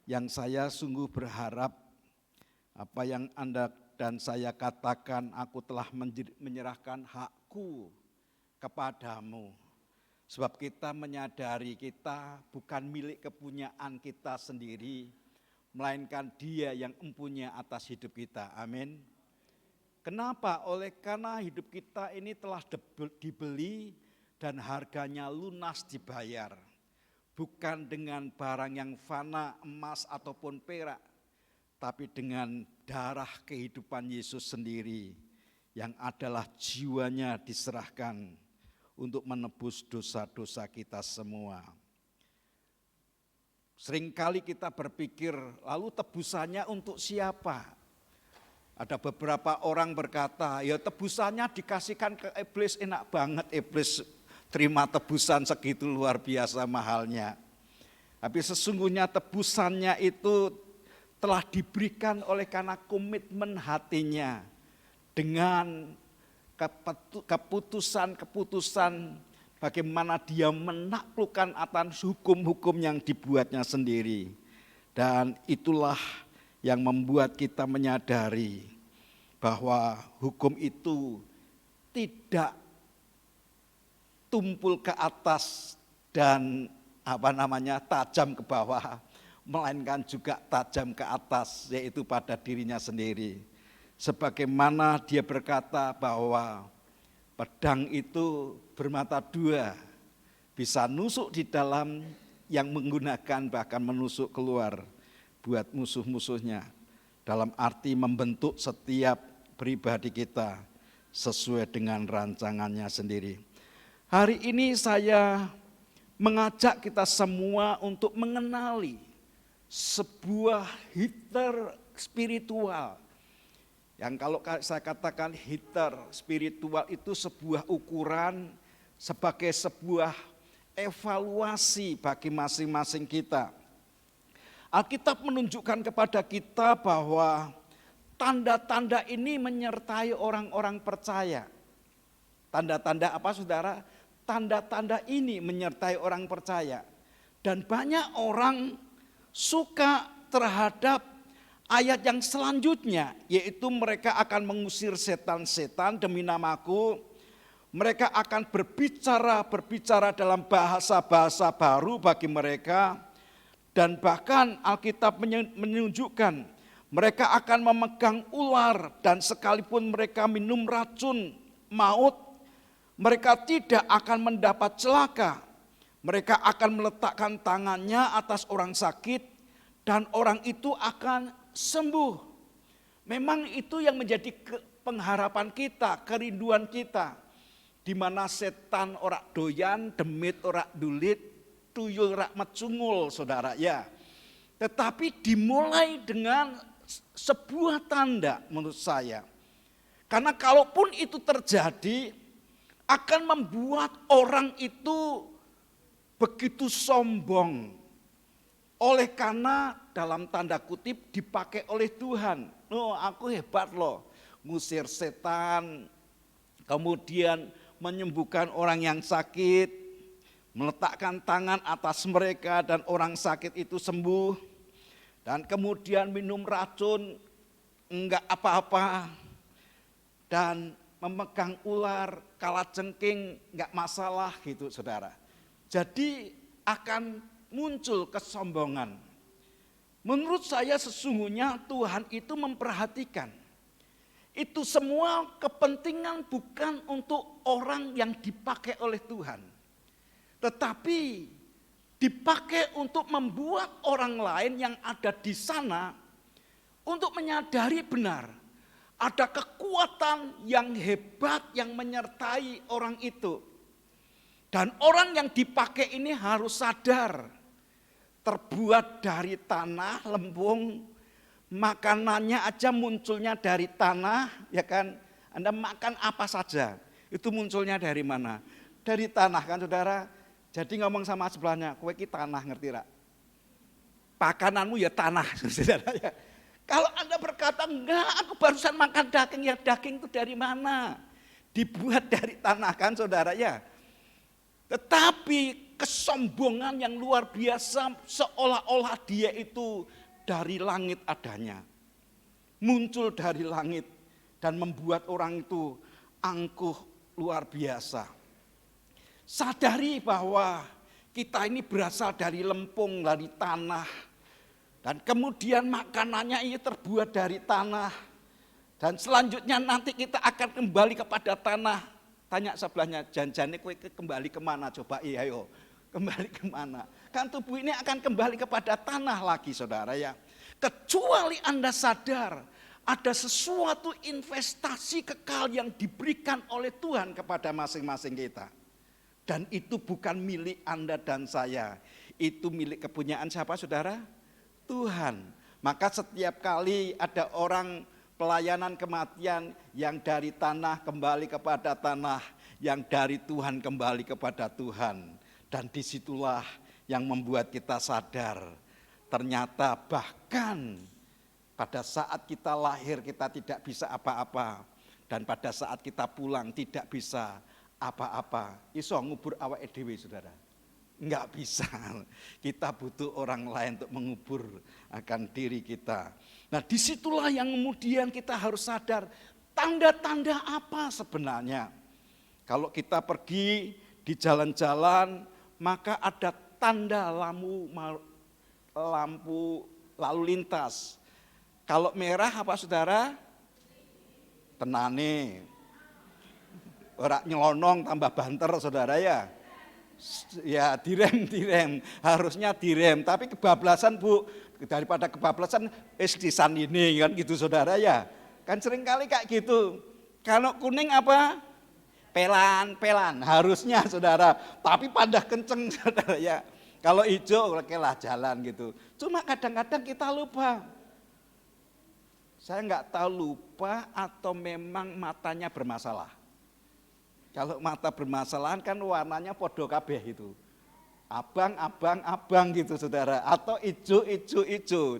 yang saya sungguh berharap apa yang Anda dan saya katakan, aku telah menyerahkan hakku kepadamu. Sebab kita menyadari kita bukan milik kepunyaan kita sendiri, melainkan Dia yang mempunyai atas hidup kita. Amin. Kenapa? Karena hidup kita ini telah dibeli dan harganya lunas dibayar. Bukan dengan barang yang fana, emas ataupun perak, tapi dengan darah kehidupan Yesus sendiri yang adalah jiwanya diserahkan untuk menebus dosa-dosa kita semua. Seringkali kita berpikir, lalu tebusannya untuk siapa? Ada beberapa orang berkata, ya tebusannya dikasihkan ke iblis, enak banget iblis terima tebusan segitu luar biasa mahalnya. Tapi sesungguhnya tebusannya itu telah diberikan oleh karena komitmen hatinya dengan keputusan-keputusan bagaimana dia menaklukkan atas hukum-hukum yang dibuatnya sendiri. Dan itulah yang membuat kita menyadari bahwa hukum itu tidak tumpul ke atas dan tajam ke bawah, melainkan juga tajam ke atas, yaitu pada dirinya sendiri. Sebagaimana dia berkata bahwa pedang itu bermata dua, bisa nusuk di dalam yang menggunakan, bahkan menusuk keluar buat musuh-musuhnya, dalam arti membentuk setiap pribadi kita sesuai dengan rancangannya sendiri. Hari ini saya mengajak kita semua untuk mengenali sebuah heater spiritual. Yang kalau saya katakan heater spiritual itu sebuah ukuran sebagai sebuah evaluasi bagi masing-masing kita. Alkitab menunjukkan kepada kita bahwa tanda-tanda ini menyertai orang-orang percaya. Tanda-tanda apa saudara? Tanda-tanda ini menyertai orang percaya. Dan banyak orang suka terhadap ayat yang selanjutnya, yaitu mereka akan mengusir setan-setan demi namaku. Mereka akan berbicara dalam bahasa-bahasa baru bagi mereka. Dan bahkan Alkitab menunjukkan mereka akan memegang ular, dan sekalipun mereka minum racun maut, mereka tidak akan mendapat celaka. Mereka akan meletakkan tangannya atas orang sakit dan orang itu akan sembuh. Memang itu yang menjadi pengharapan kita, kerinduan kita. Di mana setan ora doyan, demit ora dulit, tuyul rak mecungul, saudara ya. Tetapi dimulai dengan sebuah tanda menurut saya. Karena kalaupun itu terjadi akan membuat orang itu begitu sombong. Oleh karena dalam tanda kutip dipakai oleh Tuhan. Oh, aku hebat loh, ngusir setan, kemudian menyembuhkan orang yang sakit, meletakkan tangan atas mereka dan orang sakit itu sembuh. Dan kemudian minum racun enggak apa-apa. Dan memegang ular, kalajengking enggak masalah gitu saudara. Jadi akan muncul kesombongan. Menurut saya sesungguhnya Tuhan itu memperhatikan. Itu semua kepentingan bukan untuk orang yang dipakai oleh Tuhan. Tetapi dipakai untuk membuat orang lain yang ada di sana untuk menyadari benar ada kekuatan yang hebat yang menyertai orang itu. Dan orang yang dipakai ini harus sadar terbuat dari tanah, lempung, makanannya aja munculnya dari tanah, ya kan? Anda makan apa saja, itu munculnya dari mana? Dari tanah kan saudara. Jadi ngomong sama sebelahnya, kowe ki tanah, ngerti rak? Pakananmu ya tanah, saudara ya. Kalau Anda berkata, enggak, aku barusan makan daging, ya daging itu dari mana? Dibuat dari tanah kan saudara ya. Tetapi kesombongan yang luar biasa, seolah-olah dia itu dari langit adanya. Muncul dari langit dan membuat orang itu angkuh luar biasa. Sadari bahwa kita ini berasal dari lempung, dari tanah. Dan kemudian makanannya ini terbuat dari tanah. Dan selanjutnya nanti kita akan kembali kepada tanah. Tanya sebelahnya, janjane kowe kembali kemana? Coba ayo, kembali kemana? Kan tubuh ini akan kembali kepada tanah lagi, saudara ya. Kecuali Anda sadar, ada sesuatu investasi kekal yang diberikan oleh Tuhan kepada masing-masing kita. Dan itu bukan milik Anda dan saya. Itu milik kepunyaan siapa, saudara? Tuhan. Maka setiap kali ada orang pelayanan kematian yang dari tanah kembali kepada tanah, yang dari Tuhan kembali kepada Tuhan. Dan disitulah yang membuat kita sadar, ternyata bahkan pada saat kita lahir kita tidak bisa apa-apa. Dan pada saat kita pulang tidak bisa apa-apa. Iso ngubur awake dhewe, saudara. Enggak bisa, kita butuh orang lain untuk mengubur akan diri kita. Nah disitulah yang kemudian kita harus sadar, tanda-tanda apa sebenarnya. Kalau kita pergi di jalan-jalan, maka ada tanda lampu lalu lintas. Kalau merah apa, saudara? Tenane. Ora nyelonong tambah banter, saudara ya. Ya direm, harusnya direm, tapi kebablasan Bu, daripada kebablasan disan ini kan gitu, saudara ya. Kan sering kali kayak gitu. Kalau kuning apa? Pelan, harusnya, saudara, tapi pada kenceng, saudara ya. Kalau hijau okelah jalan gitu. Cuma kadang-kadang kita lupa. Saya nggak tahu lupa atau memang matanya bermasalah. Kalau mata bermasalahan kan warnanya podo kabeh itu. Abang gitu, saudara. Atau ijo.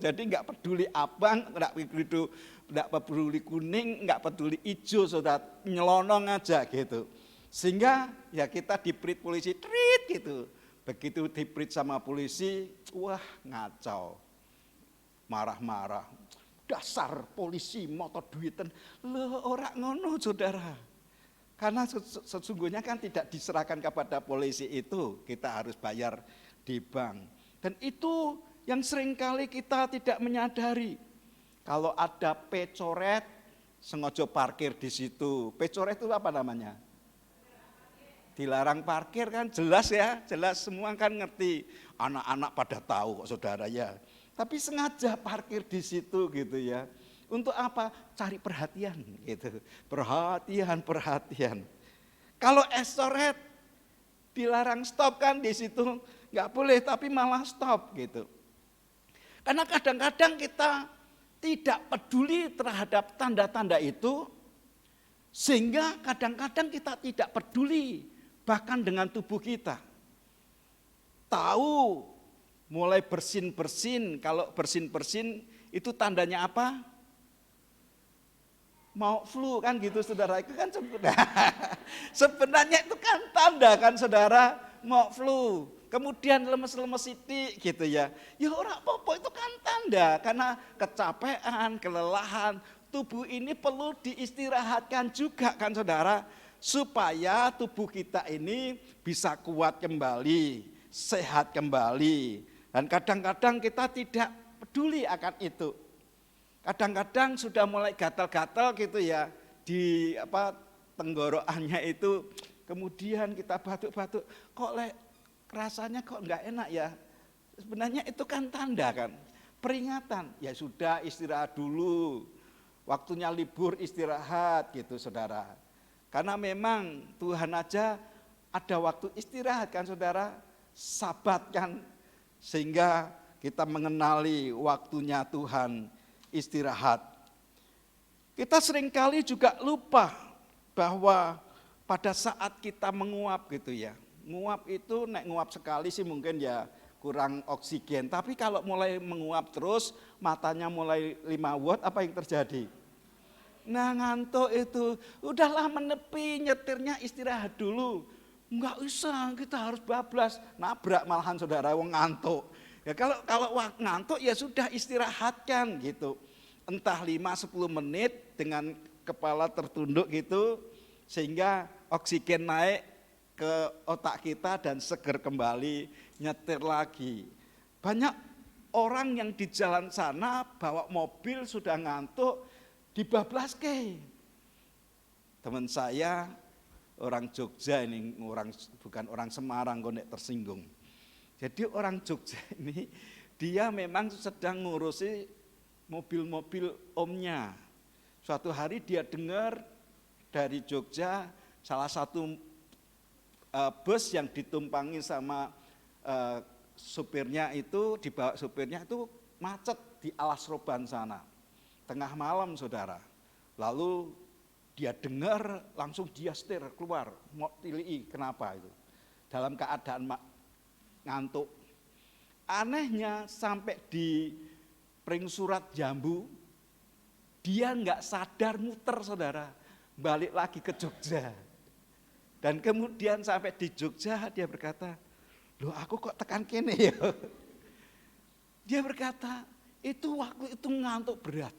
Jadi enggak peduli abang, enggak peduli kuning, enggak peduli ijo, saudara. Nyelonong aja gitu. Sehingga ya kita diprit polisi, trit gitu. Begitu diprit sama polisi, wah ngacau. Marah-marah. Dasar polisi motor duitan. Loh ora ngono, saudara. Karena sesungguhnya kan tidak diserahkan kepada polisi itu, kita harus bayar di bank. Dan itu yang seringkali kita tidak menyadari. Kalau ada pecoret, sengaja parkir di situ. Pecoret itu apa namanya? Dilarang parkir kan jelas ya, jelas semua kan ngerti. Anak-anak pada tahu kok, saudara ya. Tapi sengaja parkir di situ gitu ya. Untuk apa? Cari perhatian gitu. Perhatian. Kalau estoret dilarang stop kan di situ nggak boleh, tapi malah stop gitu. Karena kadang-kadang kita tidak peduli terhadap tanda-tanda itu, sehingga kadang-kadang kita tidak peduli bahkan dengan tubuh kita. Tahu mulai bersin-bersin, kalau bersin-bersin itu tandanya apa? Mau flu kan gitu, saudara. Itu kan sebenarnya itu kan tanda kan, saudara, mau flu. Kemudian lemes-lemes sidik gitu ya. Ya ora apa-apa, itu kan tanda karena kecapean, kelelahan. Tubuh ini perlu diistirahatkan juga kan, saudara, supaya tubuh kita ini bisa kuat kembali, sehat kembali. Dan kadang-kadang kita tidak peduli akan itu. Kadang-kadang sudah mulai gatal-gatal gitu ya di tenggorokannya itu, kemudian kita batuk-batuk, kok rasanya kok enggak enak ya. Sebenarnya itu kan tanda kan, peringatan. Ya sudah, istirahat dulu. Waktunya libur, istirahat gitu, saudara. Karena memang Tuhan aja ada waktu istirahat kan, saudara. Sabat kan, sehingga kita mengenali waktunya Tuhan istirahat. Kita seringkali juga lupa bahwa pada saat kita menguap gitu ya. Nguap itu nguap sekali sih mungkin ya kurang oksigen. Tapi kalau mulai menguap terus, matanya mulai 5 watt, apa yang terjadi? Nah ngantuk itu, udahlah menepi, nyetirnya istirahat dulu. Enggak usah, kita harus bablas. Nabrak malahan saudara, wong ngantuk. Ya kalau ngantuk ya sudah istirahatkan gitu. Entah 5-10 menit dengan kepala tertunduk gitu, sehingga oksigen naik ke otak kita dan seger kembali, nyetir lagi. Banyak orang yang di jalan sana bawa mobil sudah ngantuk, dibablaske. Teman saya orang Jogja ini, bukan orang Semarang kok nek tersinggung. Jadi orang Jogja ini dia memang sedang ngurusi mobil-mobil omnya. Suatu hari dia dengar dari Jogja salah satu bus yang ditumpangi sama supirnya itu, dibawa supirnya itu macet di Alas Roban sana. Tengah malam saudara. Lalu dia dengar langsung dia setir keluar, mau tilii kenapa itu. Dalam keadaan ngantuk. Anehnya sampai di Pring Surat Jambu, dia enggak sadar muter saudara, balik lagi ke Jogja. Dan kemudian sampai di Jogja dia berkata, loh aku kok tekan kene ya. Dia berkata, itu waktu itu ngantuk berat.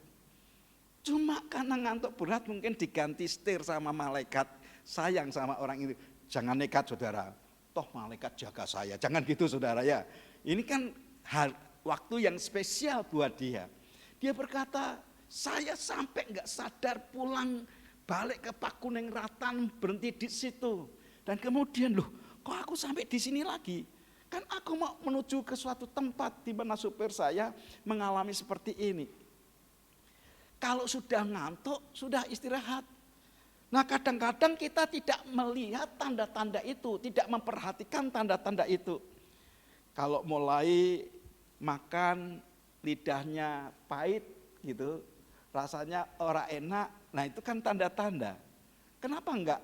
Cuma karena ngantuk berat mungkin diganti setir sama malaikat, sayang sama orang itu. Jangan nekat saudara, toh malaikat jaga saya, jangan gitu saudara ya. Ini kan waktu yang spesial buat dia. Dia berkata, saya sampai enggak sadar pulang balik ke Pakuning Ratan, berhenti di situ. Dan kemudian loh, kok aku sampai di sini lagi? Kan aku mau menuju ke suatu tempat di mana supir saya mengalami seperti ini. Kalau sudah ngantuk, sudah istirahat. Nah kadang-kadang kita tidak melihat tanda-tanda itu, tidak memperhatikan tanda-tanda itu. Kalau mulai makan lidahnya pahit gitu, rasanya ora enak, nah itu kan tanda-tanda. Kenapa enggak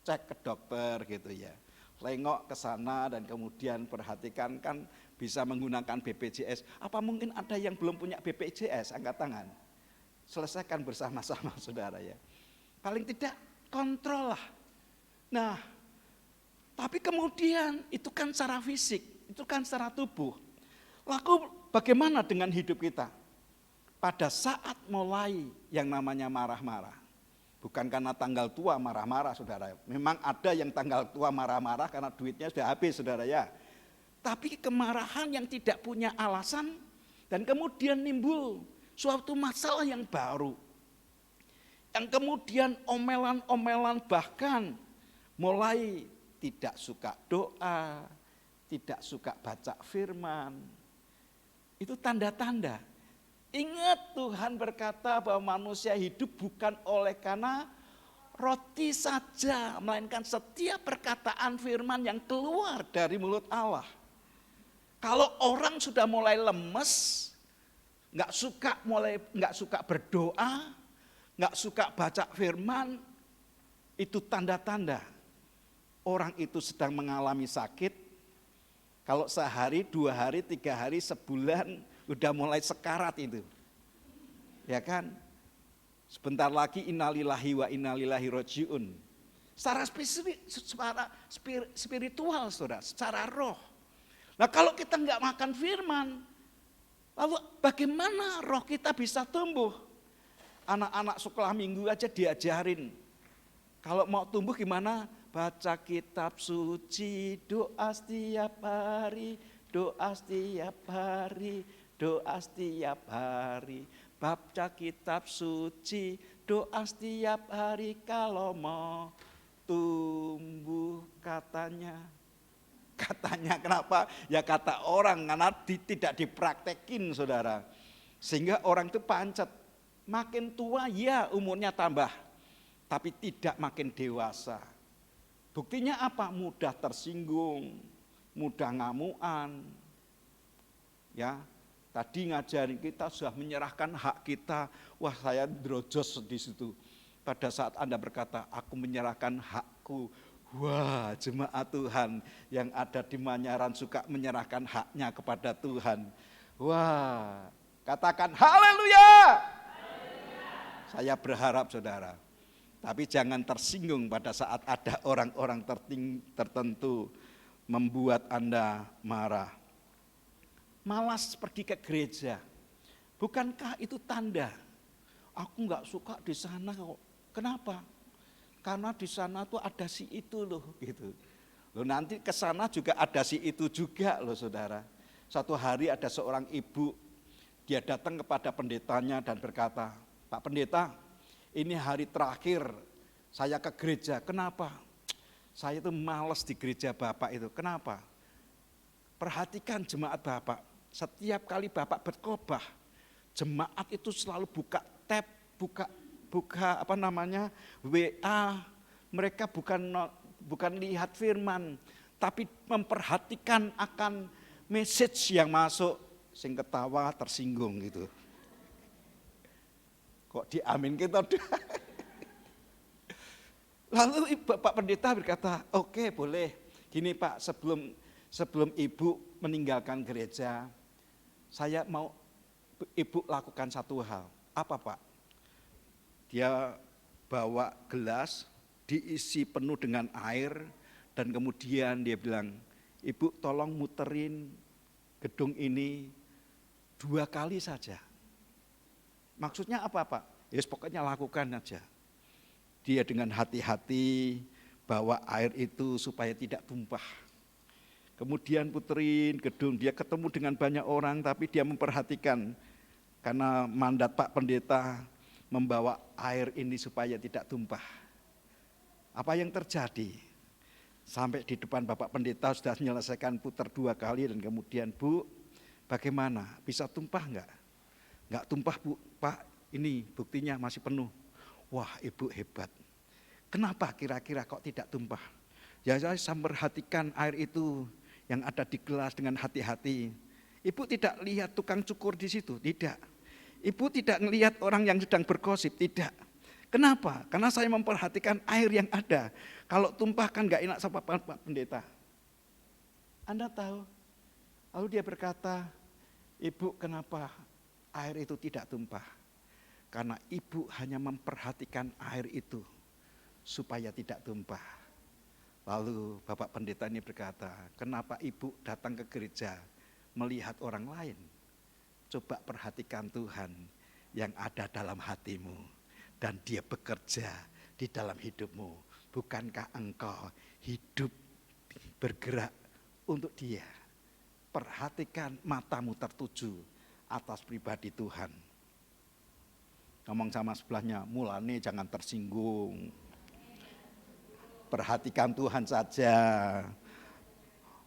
cek ke dokter gitu ya. Lengok ke sana dan kemudian perhatikan, kan bisa menggunakan BPJS. Apa mungkin ada yang belum punya BPJS? Angkat tangan. Selesaikan bersama-sama saudara ya. Paling tidak kontrol lah. Nah, tapi kemudian itu kan secara fisik, itu kan secara tubuh. Lalu bagaimana dengan hidup kita? Pada saat mulai yang namanya marah-marah. Bukan karena tanggal tua marah-marah saudara. Memang ada yang tanggal tua marah-marah karena duitnya sudah habis saudara ya. Tapi kemarahan yang tidak punya alasan dan kemudian nimbul suatu masalah yang baru. Yang kemudian omelan-omelan bahkan mulai tidak suka doa, tidak suka baca firman. Itu tanda-tanda. Ingat Tuhan berkata bahwa manusia hidup bukan oleh karena roti saja, melainkan setiap perkataan firman yang keluar dari mulut Allah. Kalau orang sudah mulai lemes, nggak suka berdoa, nggak suka baca firman, itu tanda-tanda orang itu sedang mengalami sakit. Kalau sehari, 2 hari, 3 hari, sebulan udah mulai sekarat itu, ya kan? Sebentar lagi innalillahi wa innalillahi rojiun. Secara spiritual, saudara, secara roh. Nah kalau kita nggak makan firman, lalu bagaimana roh kita bisa tumbuh? Anak-anak sekolah minggu aja diajarin. Kalau mau tumbuh gimana? Baca kitab suci, doa setiap hari, doa setiap hari, doa setiap hari. Baca kitab suci, doa setiap hari kalau mau tumbuh katanya. Katanya kenapa? Ya kata orang karena tidak dipraktekin saudara. Sehingga orang itu pancet. Makin tua ya umurnya tambah. Tapi tidak makin dewasa. Buktinya apa? Mudah tersinggung. Mudah ngamuan. Ya, tadi ngajarin kita sudah menyerahkan hak kita. Wah saya drojos di situ. Pada saat Anda berkata, aku menyerahkan hakku. Wah, jemaat Tuhan yang ada di Manyaran suka menyerahkan haknya kepada Tuhan. Wah, katakan haleluya. Saya berharap saudara. Tapi jangan tersinggung pada saat ada orang-orang tertentu membuat Anda marah. Malas pergi ke gereja, bukankah itu tanda? Aku enggak suka di sana kok. Kenapa? Karena di sana tuh ada si itu loh gitu. Loh nanti ke sana juga ada si itu juga loh saudara. Satu hari ada seorang ibu, dia datang kepada pendetanya dan berkata, Pak Pendeta, ini hari terakhir saya ke gereja. Kenapa? Saya tuh malas di gereja Bapak itu. Kenapa? Perhatikan jemaat Bapak. Setiap kali Bapak berkhotbah, jemaat itu selalu buka tab, buka WA. Mereka bukan lihat firman, tapi memperhatikan akan message yang masuk. Sing ketawa tersinggung gitu. Kok diamin kita udah. Lalu Bapak Pendeta berkata, oke boleh. Gini Pak, sebelum Ibu meninggalkan gereja, saya mau Ibu lakukan satu hal. Apa Pak? Dia bawa gelas, diisi penuh dengan air, dan kemudian dia bilang, Ibu tolong muterin gedung ini 2 kali saja. Maksudnya apa Pak? Ya pokoknya lakukan aja. Dia dengan hati-hati bawa air itu supaya tidak tumpah. Kemudian puterin gedung, dia ketemu dengan banyak orang tapi dia memperhatikan. Karena mandat Pak Pendeta membawa air ini supaya tidak tumpah. Apa yang terjadi? Sampai di depan Bapak Pendeta sudah menyelesaikan putar 2 kali dan kemudian Bu, bagaimana? Bisa tumpah enggak? Enggak tumpah Bu, Pak ini buktinya masih penuh. Wah Ibu hebat. Kenapa kira-kira kok tidak tumpah? Ya saya memperhatikan air itu yang ada di gelas dengan hati-hati. Ibu tidak lihat tukang cukur di situ, tidak. Ibu tidak melihat orang yang sedang bergosip, tidak. Kenapa? Karena saya memperhatikan air yang ada. Kalau tumpah kan gak enak sama Pak Pendeta. Anda tahu? Lalu dia berkata, Ibu kenapa air itu tidak tumpah? Karena Ibu hanya memperhatikan air itu supaya tidak tumpah. Lalu Bapak Pendeta ini berkata, kenapa Ibu datang ke gereja melihat orang lain? Coba perhatikan Tuhan yang ada dalam hatimu dan Dia bekerja di dalam hidupmu. Bukankah engkau hidup bergerak untuk Dia? Perhatikan matamu tertuju atas pribadi Tuhan. Ngomong sama sebelahnya, mulane jangan tersinggung. Perhatikan Tuhan saja.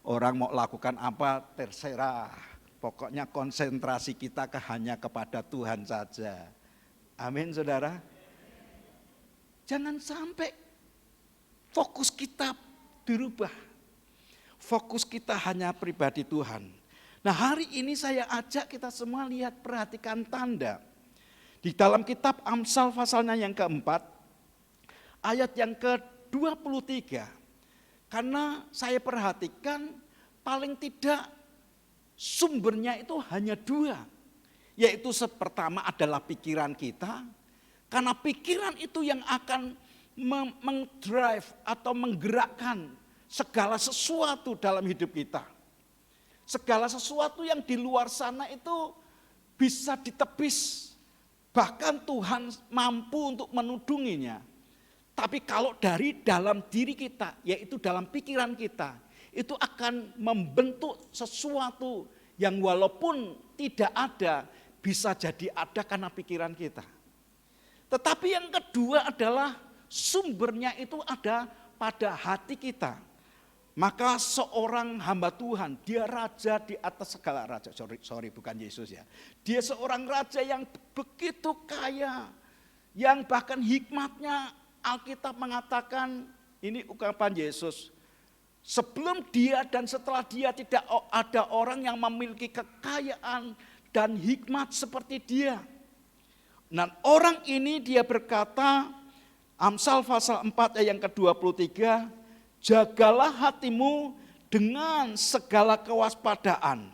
Orang mau lakukan apa terserah. Pokoknya konsentrasi kita hanya kepada Tuhan saja. Amin saudara. Jangan sampai fokus kita dirubah. Fokus kita hanya pribadi Tuhan. Nah hari ini saya ajak kita semua lihat, perhatikan tanda. Di dalam kitab Amsal pasalnya yang keempat, ayat yang ke-23. Karena saya perhatikan paling tidak sumbernya itu hanya 2. Yaitu pertama adalah pikiran kita. Karena pikiran itu yang akan mengdrive atau menggerakkan segala sesuatu dalam hidup kita. Segala sesuatu yang di luar sana itu bisa ditepis. Bahkan Tuhan mampu untuk menudunginya. Tapi kalau dari dalam diri kita, yaitu dalam pikiran kita, itu akan membentuk sesuatu yang walaupun tidak ada, bisa jadi ada karena pikiran kita. Tetapi yang kedua adalah sumbernya itu ada pada hati kita. Maka seorang hamba Tuhan, dia raja di atas segala raja. Sorry, bukan Yesus ya. Dia seorang raja yang begitu kaya. Yang bahkan hikmatnya Alkitab mengatakan, ini ungkapan Yesus. Sebelum dia dan setelah dia tidak ada orang yang memiliki kekayaan dan hikmat seperti dia. Dan orang ini dia berkata, Amsal pasal 4 ayat yang ke-23, jagalah hatimu dengan segala kewaspadaan.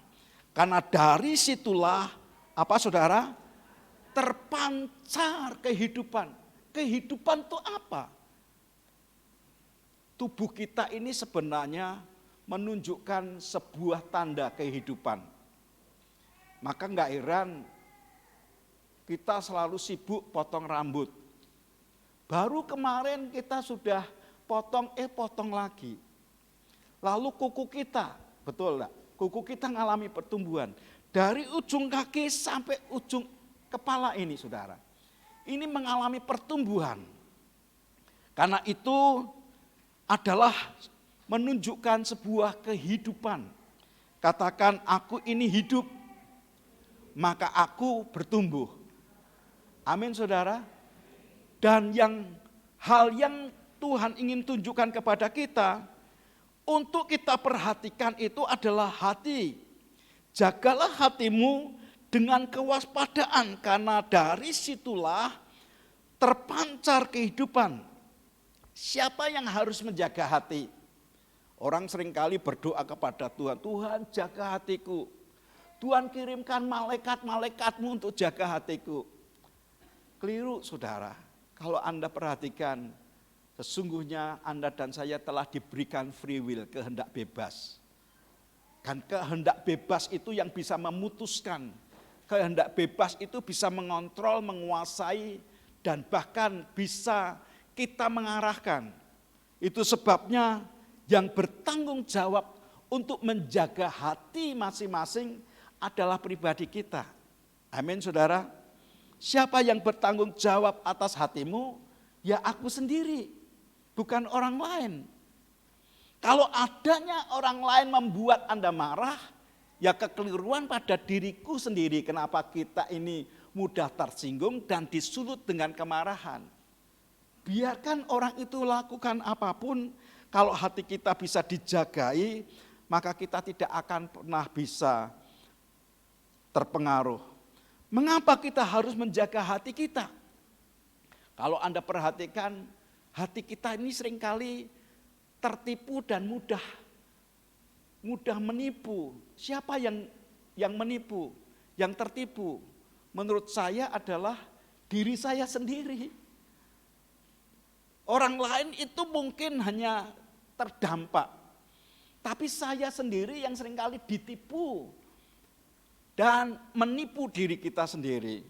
Karena dari situlah, apa saudara? Terpancar kehidupan. kehidupan itu apa? Tubuh kita ini sebenarnya menunjukkan sebuah tanda kehidupan. Maka enggak heran kita selalu sibuk potong rambut. Baru kemarin kita sudah potong lagi. Lalu kuku kita, betul enggak? Kuku kita mengalami pertumbuhan. Dari ujung kaki sampai ujung kepala ini, saudara. Ini mengalami pertumbuhan. Karena itu adalah menunjukkan sebuah kehidupan. Katakan, aku ini hidup, maka aku bertumbuh. Amin, saudara. Dan hal yang Tuhan ingin tunjukkan kepada kita, untuk kita perhatikan itu adalah hati. Jagalah hatimu dengan kewaspadaan, karena dari situlah terpancar kehidupan. Siapa yang harus menjaga hati? Orang seringkali berdoa kepada Tuhan, Tuhan jaga hatiku. Tuhan kirimkan malaikat-malaikatmu untuk jaga hatiku. Keliru, saudara. Kalau Anda perhatikan, sesungguhnya Anda dan saya telah diberikan free will, kehendak bebas. Dan kehendak bebas itu yang bisa memutuskan. Kehendak bebas itu bisa mengontrol, menguasai, dan bahkan bisa kita mengarahkan. Itu sebabnya yang bertanggung jawab untuk menjaga hati masing-masing adalah pribadi kita. Amin, saudara. Siapa yang bertanggung jawab atas hatimu? Ya aku sendiri, bukan orang lain. Kalau adanya orang lain membuat Anda marah, ya kekeliruan pada diriku sendiri. Kenapa kita ini mudah tersinggung dan disulut dengan kemarahan. Biarkan orang itu lakukan apapun, kalau hati kita bisa dijagai, maka kita tidak akan pernah bisa terpengaruh. Mengapa kita harus menjaga hati kita? Kalau Anda perhatikan, hati kita ini seringkali tertipu dan mudah menipu. Siapa yang menipu? Yang tertipu? Menurut saya adalah diri saya sendiri. Orang lain itu mungkin hanya terdampak, tapi saya sendiri yang seringkali ditipu dan menipu diri kita sendiri.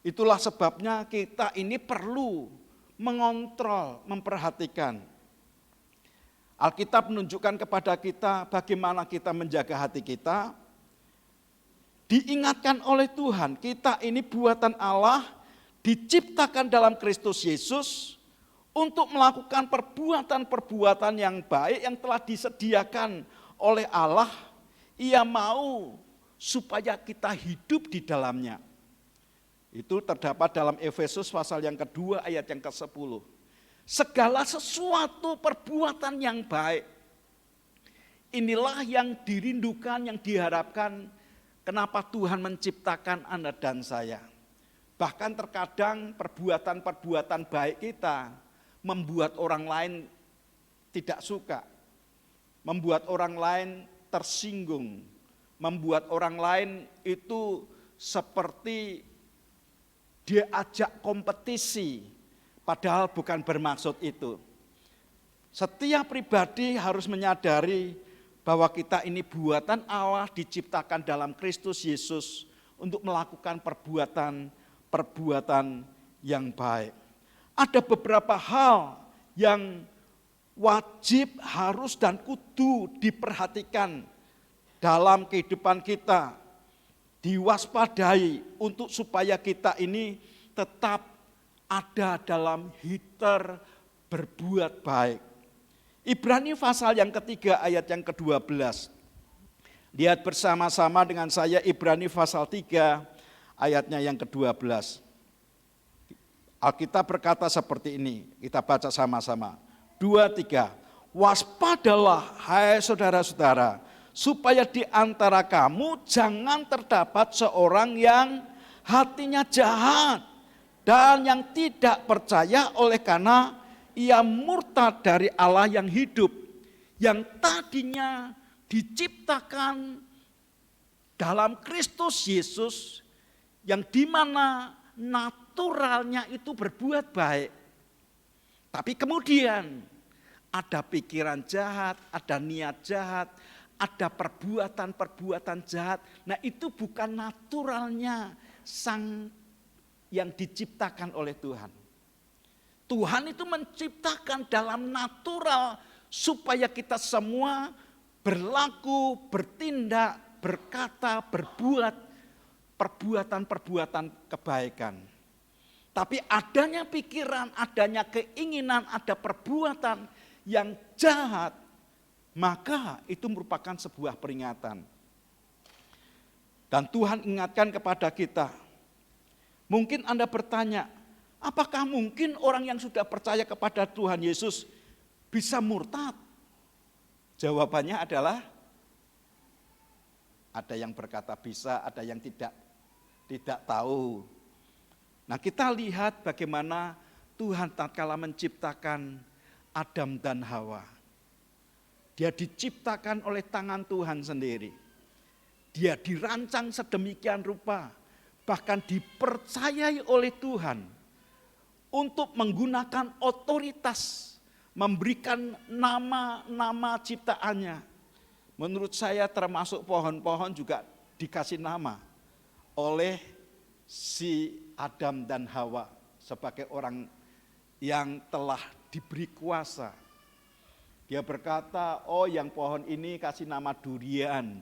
Itulah sebabnya kita ini perlu mengontrol, memperhatikan. Alkitab menunjukkan kepada kita bagaimana kita menjaga hati kita. Diingatkan oleh Tuhan, kita ini buatan Allah, diciptakan dalam Kristus Yesus, untuk melakukan perbuatan-perbuatan yang baik yang telah disediakan oleh Allah. Ia mau supaya kita hidup di dalamnya. Itu terdapat dalam Efesus pasal yang kedua ayat yang ke-10. Segala sesuatu perbuatan yang baik, inilah yang dirindukan, yang diharapkan. Kenapa Tuhan menciptakan Anda dan saya. Bahkan terkadang perbuatan-perbuatan baik kita membuat orang lain tidak suka, membuat orang lain tersinggung, membuat orang lain itu seperti diajak kompetisi, padahal bukan bermaksud itu. Setiap pribadi harus menyadari bahwa kita ini buatan Allah, diciptakan dalam Kristus Yesus untuk melakukan perbuatan yang baik. Ada beberapa hal yang wajib, harus, dan kudu diperhatikan dalam kehidupan kita. Diwaspadai untuk supaya kita ini tetap ada dalam hiter berbuat baik. Ibrani pasal yang ketiga ayat yang ke-12. Lihat bersama-sama dengan saya Ibrani pasal 3 ayatnya yang ke-12. Alkitab berkata seperti ini, kita baca sama-sama. 2, 3. Waspadalah hai saudara-saudara, supaya di antara kamu jangan terdapat seorang yang hatinya jahat dan yang tidak percaya oleh karena ia murtad dari Allah yang hidup, yang tadinya diciptakan dalam Kristus Yesus, yang dimana naturalnya itu berbuat baik. Tapi kemudian ada pikiran jahat, ada niat jahat, ada perbuatan-perbuatan jahat. Nah itu bukan naturalnya sang yang diciptakan oleh Tuhan. Tuhan itu menciptakan dalam natural supaya kita semua berlaku, bertindak, berkata, berbuat perbuatan-perbuatan kebaikan. Tapi adanya pikiran, adanya keinginan, ada perbuatan yang jahat, maka itu merupakan sebuah peringatan. Dan Tuhan ingatkan kepada kita. Mungkin Anda bertanya, apakah mungkin orang yang sudah percaya kepada Tuhan Yesus bisa murtad? Jawabannya adalah ada yang berkata bisa, ada yang tidak tahu. Nah, kita lihat bagaimana Tuhan tatkala menciptakan Adam dan Hawa. Dia diciptakan oleh tangan Tuhan sendiri. Dia dirancang sedemikian rupa, bahkan dipercayai oleh Tuhan untuk menggunakan otoritas, memberikan nama-nama ciptaannya. Menurut saya termasuk pohon-pohon juga dikasih nama oleh si Adam dan Hawa sebagai orang yang telah diberi kuasa. Dia berkata, oh yang pohon ini kasih nama durian.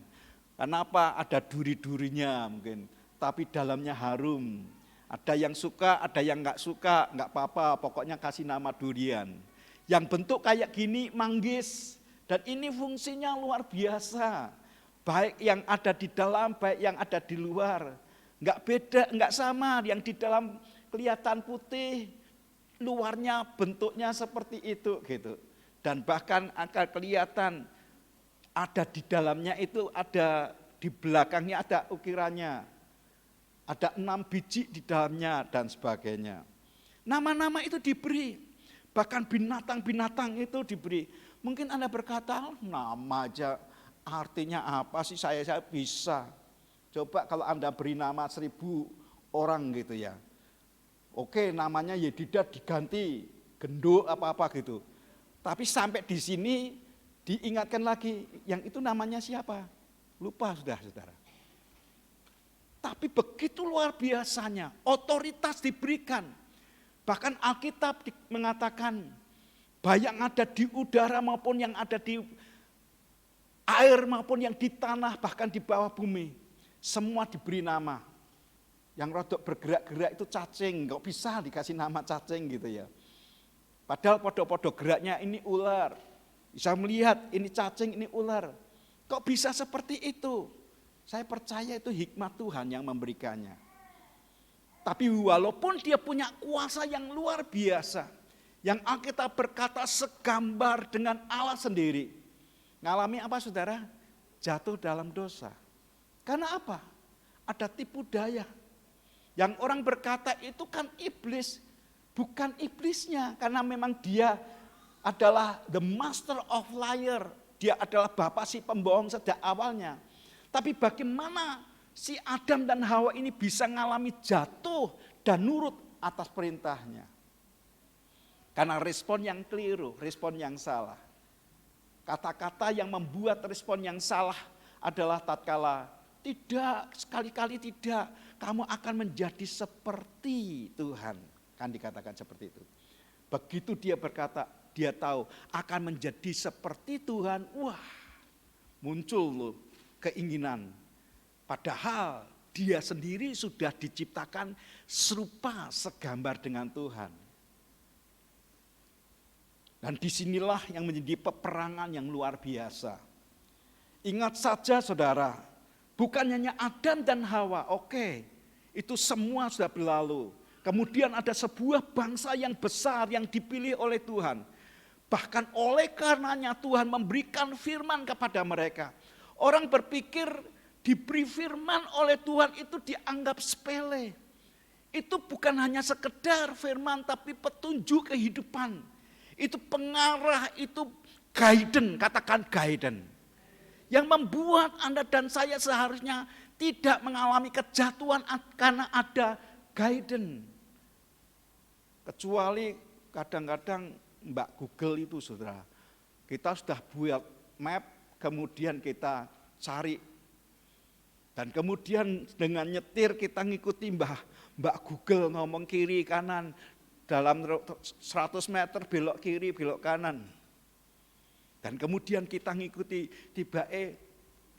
Kenapa? Ada duri-durinya mungkin, tapi dalamnya harum. Ada yang suka, ada yang enggak suka, enggak apa-apa, pokoknya kasih nama durian. Yang bentuk kayak gini manggis, dan ini fungsinya luar biasa. Baik yang ada di dalam, baik yang ada di luar. Enggak beda, enggak sama, yang di dalam kelihatan putih, luarnya bentuknya seperti itu gitu. Dan bahkan akan kelihatan ada di dalamnya itu, ada di belakangnya ada ukirannya. Ada 6 biji di dalamnya dan sebagainya. Nama-nama itu diberi, bahkan binatang-binatang itu diberi. Mungkin Anda berkata, nama aja artinya apa sih, saya bisa. Coba kalau Anda beri nama 1000 orang gitu ya. Oke, namanya Yedidat diganti Genduk apa-apa gitu. Tapi sampai di sini diingatkan lagi, yang itu namanya siapa? Lupa sudah, saudara. Tapi begitu luar biasanya, otoritas diberikan. Bahkan Alkitab mengatakan, baik yang ada di udara maupun yang ada di air maupun yang di tanah, bahkan di bawah bumi, semua diberi nama. Yang rodok bergerak-gerak itu cacing, kok bisa dikasih nama cacing gitu ya. Padahal podo-podo geraknya ini ular. Bisa melihat ini cacing, ini ular. Kok bisa seperti itu? Saya percaya itu hikmat Tuhan yang memberikannya. Tapi walaupun dia punya kuasa yang luar biasa, yang Alkitab berkata segambar dengan Allah sendiri. Ngalami apa saudara? Jatuh dalam dosa. Karena apa? Ada tipu daya. Yang orang berkata itu kan iblis. Bukan iblisnya, karena memang dia adalah the master of liar. Dia adalah bapak si pembohong sejak awalnya. Tapi bagaimana si Adam dan Hawa ini bisa mengalami jatuh dan nurut atas perintahnya? Karena respon yang keliru, respon yang salah. Kata-kata yang membuat respon yang salah adalah tatkala tidak, sekali-kali tidak, kamu akan menjadi seperti Tuhan. Kan dikatakan seperti itu. Begitu dia berkata, dia tahu akan menjadi seperti Tuhan. Wah, muncul loh keinginan. Padahal dia sendiri sudah diciptakan serupa segambar dengan Tuhan. Dan disinilah yang menjadi peperangan yang luar biasa. Ingat saja saudara, bukan hanya Adam dan Hawa, oke, itu semua sudah berlalu. Kemudian ada sebuah bangsa yang besar yang dipilih oleh Tuhan. Bahkan oleh karenanya Tuhan memberikan firman kepada mereka. Orang berpikir diberi firman oleh Tuhan itu dianggap sepele. Itu bukan hanya sekedar firman tapi petunjuk kehidupan. Itu pengarah, itu guidance, katakan guidance. Yang membuat Anda dan saya seharusnya tidak mengalami kejatuhan karena ada guidance. Kecuali kadang-kadang Mbak Google itu saudara, kita sudah buat map, kemudian kita cari. Dan kemudian dengan nyetir kita ngikuti Mbak Google ngomong kiri kanan, dalam 100 meter belok kiri belok kanan. Dan kemudian kita ngikuti tiba-tiba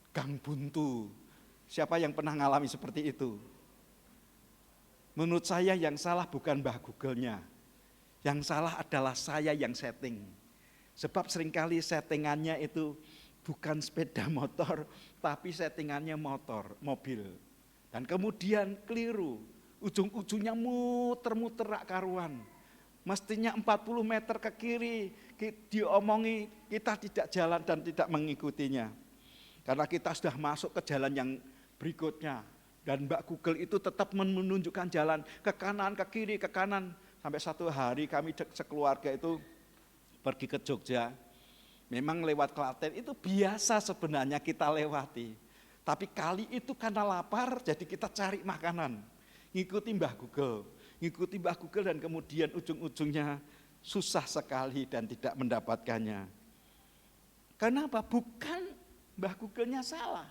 gang buntu. Siapa yang pernah ngalami seperti itu? Menurut saya yang salah bukan Mbah Google-nya. Yang salah adalah saya yang setting. Sebab seringkali settingannya itu bukan sepeda motor, tapi settingannya mobil. Dan kemudian keliru. Ujung-ujungnya muter-muter rak karuan. Mestinya 40 meter ke kiri, diomongi kita tidak jalan dan tidak mengikutinya. Karena kita sudah masuk ke jalan yang berikutnya. Dan Mbak Google itu tetap menunjukkan jalan ke kanan, ke kiri, ke kanan. Sampai satu hari kami sekeluarga itu pergi ke Jogja. Memang lewat Klaten itu biasa sebenarnya kita lewati. Tapi kali itu karena lapar jadi kita cari makanan. Ngikuti Mbah Google dan kemudian ujung-ujungnya susah sekali dan tidak mendapatkannya. Kenapa? Bukan Mbah Google-nya salah.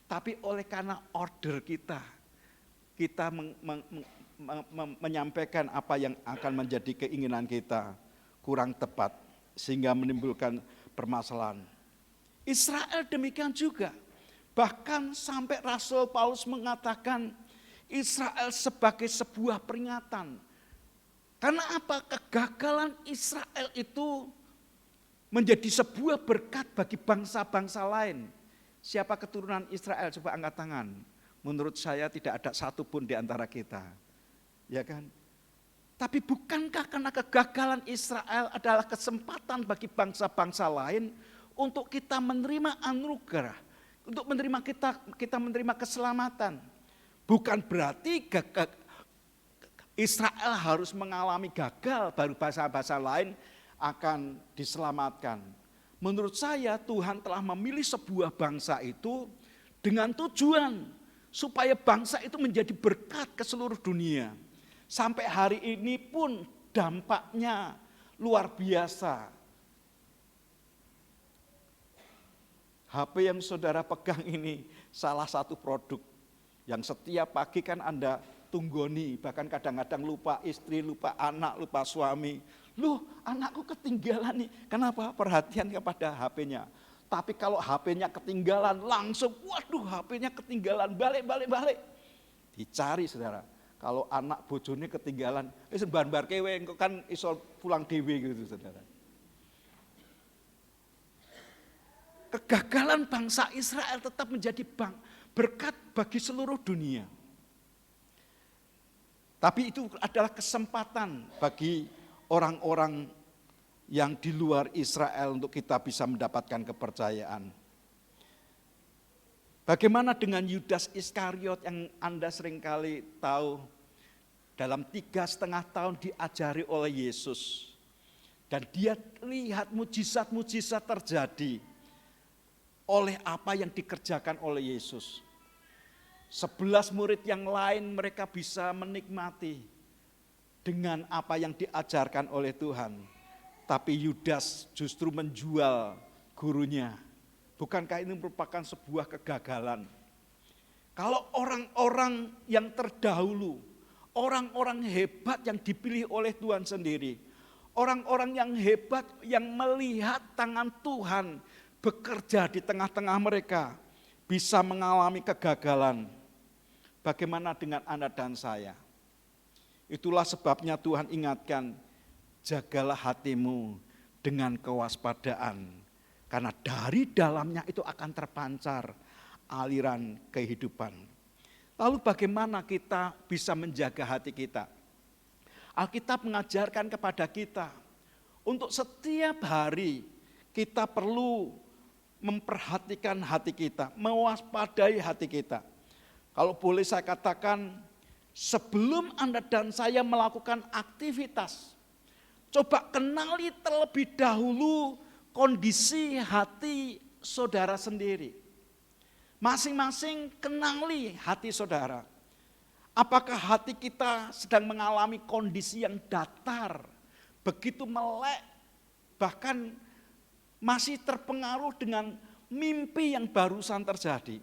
Tapi oleh karena order kita menyampaikan apa yang akan menjadi keinginan kita kurang tepat sehingga menimbulkan permasalahan. Israel demikian juga. Bahkan sampai Rasul Paulus mengatakan Israel sebagai sebuah peringatan. Karena apa? Kegagalan Israel itu menjadi sebuah berkat bagi bangsa-bangsa lain. Siapa keturunan Israel? Coba angkat tangan. Menurut saya tidak ada satupun di antara kita. Ya kan? Tapi bukankah karena kegagalan Israel adalah kesempatan bagi bangsa-bangsa lain untuk kita menerima anugerah, untuk menerima kita menerima keselamatan. Bukan berarti Israel harus mengalami gagal baru bangsa-bangsa lain akan diselamatkan. Menurut saya Tuhan telah memilih sebuah bangsa itu dengan tujuan supaya bangsa itu menjadi berkat ke seluruh dunia. Sampai hari ini pun dampaknya luar biasa. HP yang saudara pegang ini salah satu produk yang setiap pagi kan Anda tunggoni, bahkan kadang-kadang lupa istri, lupa anak, lupa suami. Loh, anakku ketinggalan nih. Kenapa? Perhatian kepada HP-nya. Tapi kalau HP-nya ketinggalan langsung, waduh HP-nya ketinggalan, balik. Dicari saudara. Kalau anak bojone ketinggalan, bar kewe, engko kan iso pulang dewe gitu saudara. Kegagalan bangsa Israel tetap menjadi berkat bagi seluruh dunia. Tapi itu adalah kesempatan bagi orang-orang yang di luar Israel untuk kita bisa mendapatkan kepercayaan. Bagaimana dengan Yudas Iskariot yang Anda seringkali tahu dalam 3,5 tahun diajari oleh Yesus. Dan dia lihat mujizat-mujizat terjadi oleh apa yang dikerjakan oleh Yesus. 11 murid yang lain mereka bisa menikmati dengan apa yang diajarkan oleh Tuhan. Tapi Yudas justru menjual gurunya. Bukankah ini merupakan sebuah kegagalan? Kalau orang-orang yang terdahulu, orang-orang hebat yang dipilih oleh Tuhan sendiri, orang-orang yang hebat yang melihat tangan Tuhan bekerja di tengah-tengah mereka, bisa mengalami kegagalan. Bagaimana dengan Anda dan saya? Itulah sebabnya Tuhan ingatkan, jagalah hatimu dengan kewaspadaan. Karena dari dalamnya itu akan terpancar aliran kehidupan. Lalu bagaimana kita bisa menjaga hati kita? Alkitab mengajarkan kepada kita, untuk setiap hari kita perlu memperhatikan hati kita, mewaspadai hati kita. Kalau boleh saya katakan, sebelum Anda dan saya melakukan aktivitas, coba kenali terlebih dahulu kondisi hati saudara sendiri. Masing-masing kenali hati saudara. Apakah hati kita sedang mengalami kondisi yang datar, begitu melek, bahkan masih terpengaruh dengan mimpi yang barusan terjadi.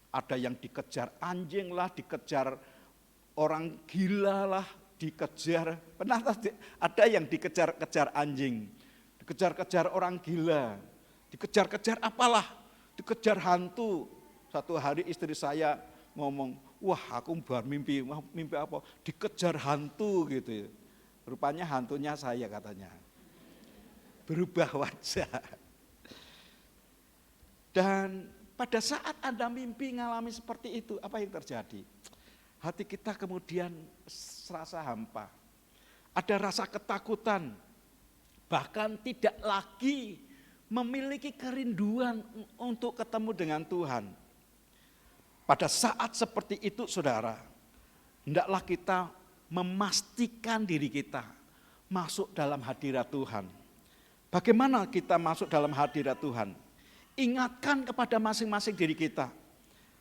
Ada yang dikejar anjing lah, dikejar orang gila lah, dikejar. Pernah ada yang dikejar-kejar anjing, dikejar-kejar orang gila, dikejar-kejar apalah, dikejar hantu. Satu hari istri saya ngomong, wah aku bermimpi, mimpi apa? Dikejar hantu gitu ya. Rupanya hantunya saya katanya. Berubah wajah. Dan pada saat Anda mimpi ngalami seperti itu, apa yang terjadi? Hati kita kemudian serasa hampa. Ada rasa ketakutan. Bahkan tidak lagi memiliki kerinduan untuk ketemu dengan Tuhan. Pada saat seperti itu saudara, hendaklah kita memastikan diri kita masuk dalam hadirat Tuhan. Bagaimana kita masuk dalam hadirat Tuhan? Ingatkan kepada masing-masing diri kita.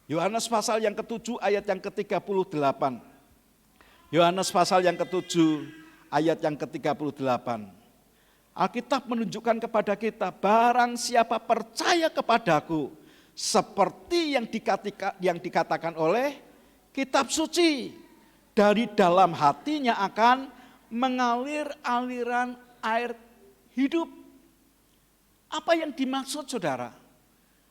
Yohanes pasal yang ke-7 ayat yang ke-38. Yohanes pasal yang ke-7 ayat yang ke-38. Alkitab menunjukkan kepada kita, barang siapa percaya kepadaku, seperti yang dikatakan oleh kitab suci, dari dalam hatinya akan mengalir aliran air hidup. Apa yang dimaksud saudara?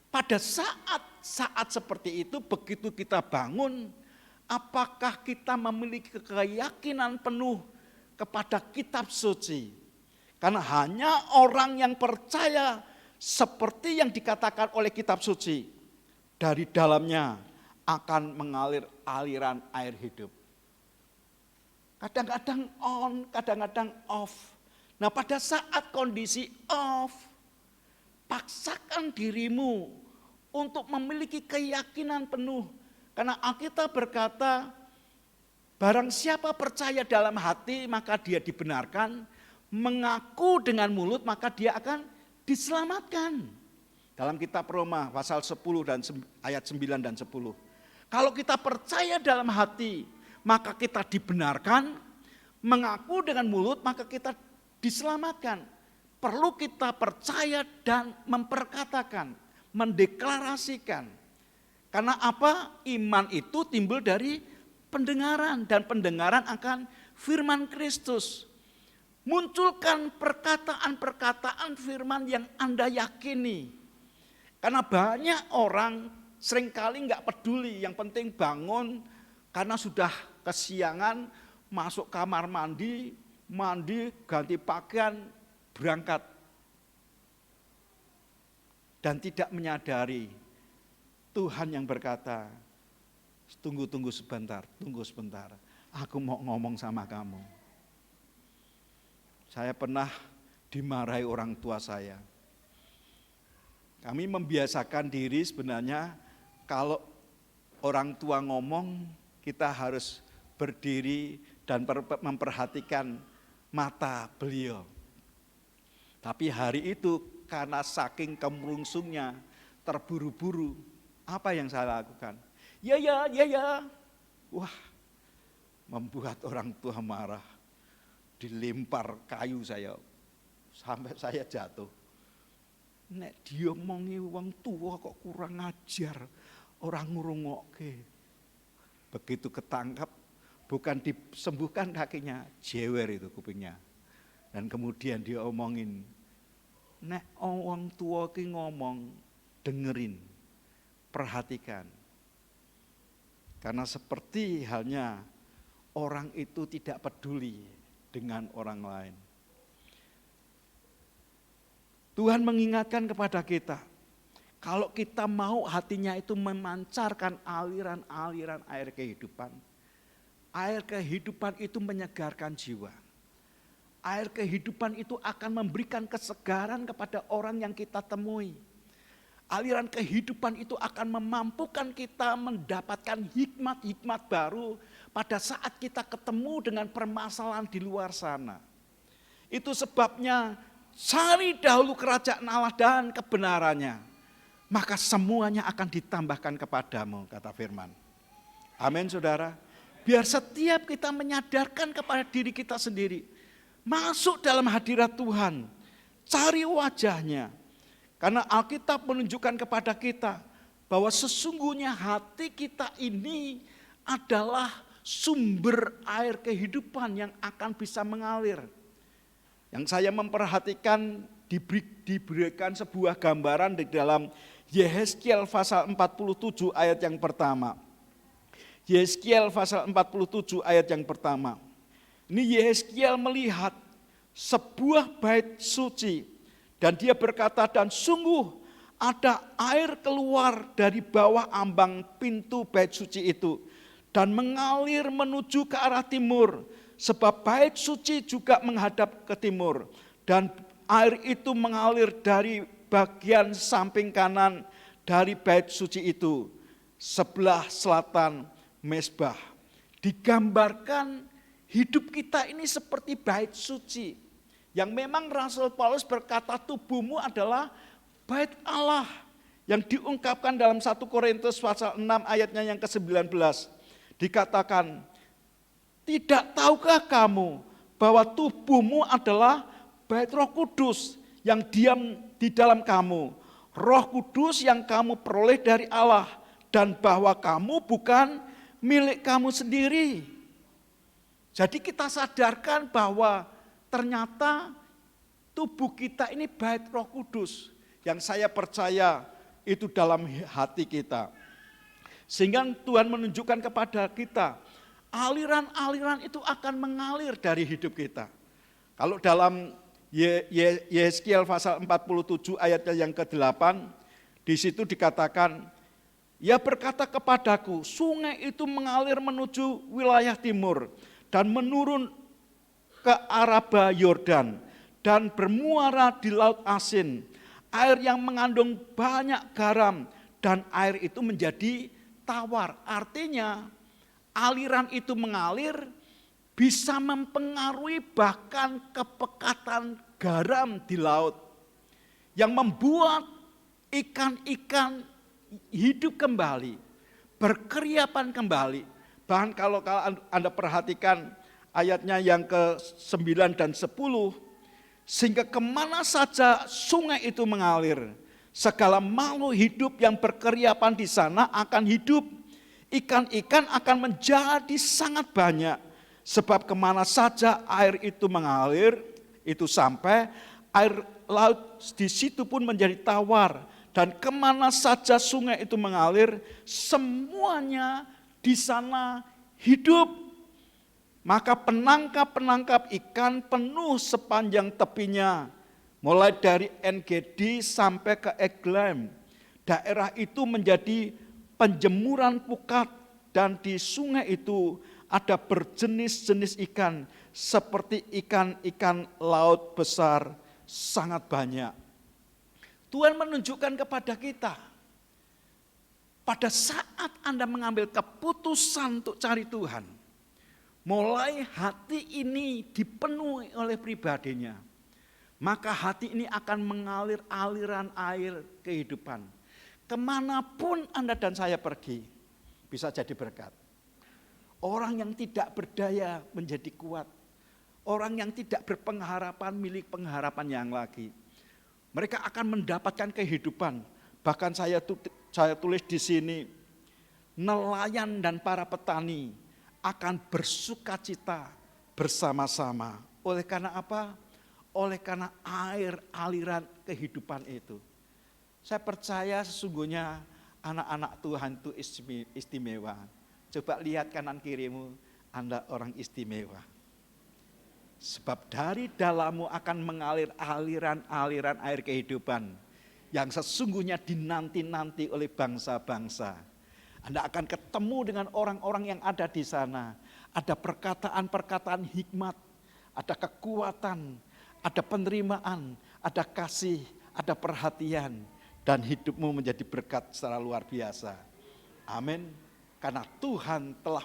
Pada saat seperti itu, begitu kita bangun, apakah kita memiliki keyakinan penuh kepada kitab suci? Karena hanya orang yang percaya seperti yang dikatakan oleh kitab suci, dari dalamnya akan mengalir aliran air hidup. Kadang-kadang on, kadang-kadang off. Nah pada saat kondisi off, paksakan dirimu untuk memiliki keyakinan penuh. Karena Alkitab berkata, barang siapa percaya dalam hati maka dia dibenarkan, mengaku dengan mulut maka dia akan diselamatkan. Dalam kitab Roma pasal 10 dan ayat 9 dan 10. Kalau kita percaya dalam hati maka kita dibenarkan, mengaku dengan mulut maka kita diselamatkan. Perlu kita percaya dan memperkatakan, mendeklarasikan. Karena apa? Iman itu timbul dari pendengaran, dan pendengaran akan firman Kristus. Munculkan perkataan-perkataan firman yang Anda yakini. Karena banyak orang seringkali nggak peduli, yang penting bangun karena sudah kesiangan, masuk kamar mandi, ganti pakaian, berangkat. Dan tidak menyadari Tuhan yang berkata, tunggu sebentar, aku mau ngomong sama kamu. Saya pernah dimarahi orang tua saya. Kami membiasakan diri sebenarnya kalau orang tua ngomong, kita harus berdiri dan memperhatikan mata beliau. Tapi hari itu karena saking kemerungsungnya, terburu-buru, apa yang saya lakukan? Ya. Wah, membuat orang tua marah. Dilempar kayu saya, sampai saya jatuh. Nek diomongi wong tua kok kurang ajar, orang ngrungokke. Begitu ketangkap, bukan disembuhkan kakinya, jewer itu kupingnya. Dan kemudian dia omongin, nek wong tua ki ngomong, dengerin, perhatikan. Karena seperti halnya orang itu tidak peduli dengan orang lain. Tuhan mengingatkan kepada kita, kalau kita mau hatinya itu memancarkan aliran-aliran air kehidupan. Air kehidupan itu menyegarkan jiwa. Air kehidupan itu akan memberikan kesegaran kepada orang yang kita temui. Aliran kehidupan itu akan memampukan kita mendapatkan hikmat-hikmat baru pada saat kita ketemu dengan permasalahan di luar sana. Itu sebabnya cari dahulu kerajaan Allah dan kebenarannya, maka semuanya akan ditambahkan kepadamu, kata firman. Amin saudara. Biar setiap kita menyadarkan kepada diri kita sendiri. Masuk dalam hadirat Tuhan. Cari wajahnya. Karena Alkitab menunjukkan kepada kita bahwa sesungguhnya hati kita ini adalah sumber air kehidupan yang akan bisa mengalir. Yang saya memperhatikan diberikan sebuah gambaran di dalam Yehezkiel pasal 47 ayat yang pertama. Yehezkiel pasal 47 ayat yang pertama. Ini Yehezkiel melihat sebuah bait suci dan dia berkata, dan sungguh ada air keluar dari bawah ambang pintu bait suci itu dan mengalir menuju ke arah timur, sebab bait suci juga menghadap ke timur, dan air itu mengalir dari bagian samping kanan dari bait suci itu sebelah selatan mezbah. Digambarkan hidup kita ini seperti bait suci, yang memang Rasul Paulus berkata tubuhmu adalah bait Allah, yang diungkapkan dalam 1 Korintus pasal 6 ayatnya yang ke-19. Dikatakan, tidak tahukah kamu bahwa tubuhmu adalah bait Roh Kudus yang diam di dalam kamu, Roh Kudus yang kamu peroleh dari Allah, dan bahwa kamu bukan milik kamu sendiri. Jadi kita sadarkan bahwa ternyata tubuh kita ini bait Roh Kudus yang saya percaya itu dalam hati kita. Sehingga Tuhan menunjukkan kepada kita, aliran-aliran itu akan mengalir dari hidup kita. Kalau dalam Yehezkiel pasal 47 ayat yang ke-8, di situ dikatakan, ia berkata kepadaku, sungai itu mengalir menuju wilayah timur dan menurun ke Araba Yordan dan bermuara di Laut Asin, air yang mengandung banyak garam, dan air itu menjadi tawar. Artinya aliran itu mengalir bisa mempengaruhi bahkan kepekatan garam di laut, yang membuat ikan-ikan hidup kembali, berkeriapan kembali. Bahkan kalau Anda perhatikan ayatnya yang ke-9 dan 10, sehingga kemana saja sungai itu mengalir, segala makhluk hidup yang berkeriapan di sana akan hidup. Ikan-ikan akan menjadi sangat banyak, sebab kemana saja air itu mengalir, itu sampai air laut di situ pun menjadi tawar. Dan kemana saja sungai itu mengalir, semuanya di sana hidup. Maka penangkap-penangkap ikan penuh sepanjang tepinya, mulai dari En-Gedi sampai ke Eglaim. Daerah itu menjadi penjemuran pukat, dan di sungai itu ada berjenis-jenis ikan, seperti ikan-ikan laut besar sangat banyak. Tuhan menunjukkan kepada kita, pada saat Anda mengambil keputusan untuk cari Tuhan, mulai hati ini dipenuhi oleh pribadinya, maka hati ini akan mengalir aliran air kehidupan. Kemanapun Anda dan saya pergi, bisa jadi berkat. Orang yang tidak berdaya menjadi kuat. Orang yang tidak berpengharapan milik pengharapan yang lagi. Mereka akan mendapatkan kehidupan. Bahkan saya tulis di sini, nelayan dan para petani akan bersukacita bersama-sama. Oleh karena apa? Oleh karena air aliran kehidupan itu. Saya percaya sesungguhnya anak-anak Tuhan itu istimewa. Coba lihat kanan kirimu, Anda orang istimewa. Sebab dari dalammu akan mengalir aliran-aliran air kehidupan yang sesungguhnya dinanti-nanti oleh bangsa-bangsa. Anda akan ketemu dengan orang-orang yang ada di sana. Ada perkataan-perkataan hikmat, ada kekuatan, ada penerimaan, ada kasih, ada perhatian. Dan hidupmu menjadi berkat secara luar biasa. Amin. Karena Tuhan telah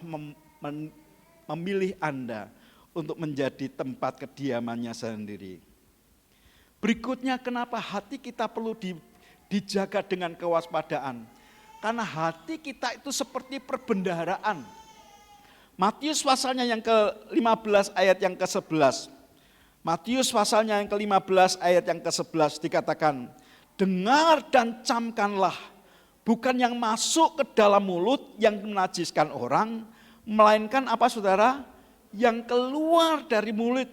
memilih Anda untuk menjadi tempat kediamannya sendiri. Berikutnya, kenapa hati kita perlu dijaga dengan kewaspadaan? Karena hati kita itu seperti perbendaharaan. Matius pasalnya yang ke-15 ayat yang ke-11. Matius pasalnya yang ke-15 ayat yang ke-11 dikatakan, dengar dan camkanlah, bukan yang masuk ke dalam mulut yang menajiskan orang, melainkan apa saudara? Yang keluar dari mulut,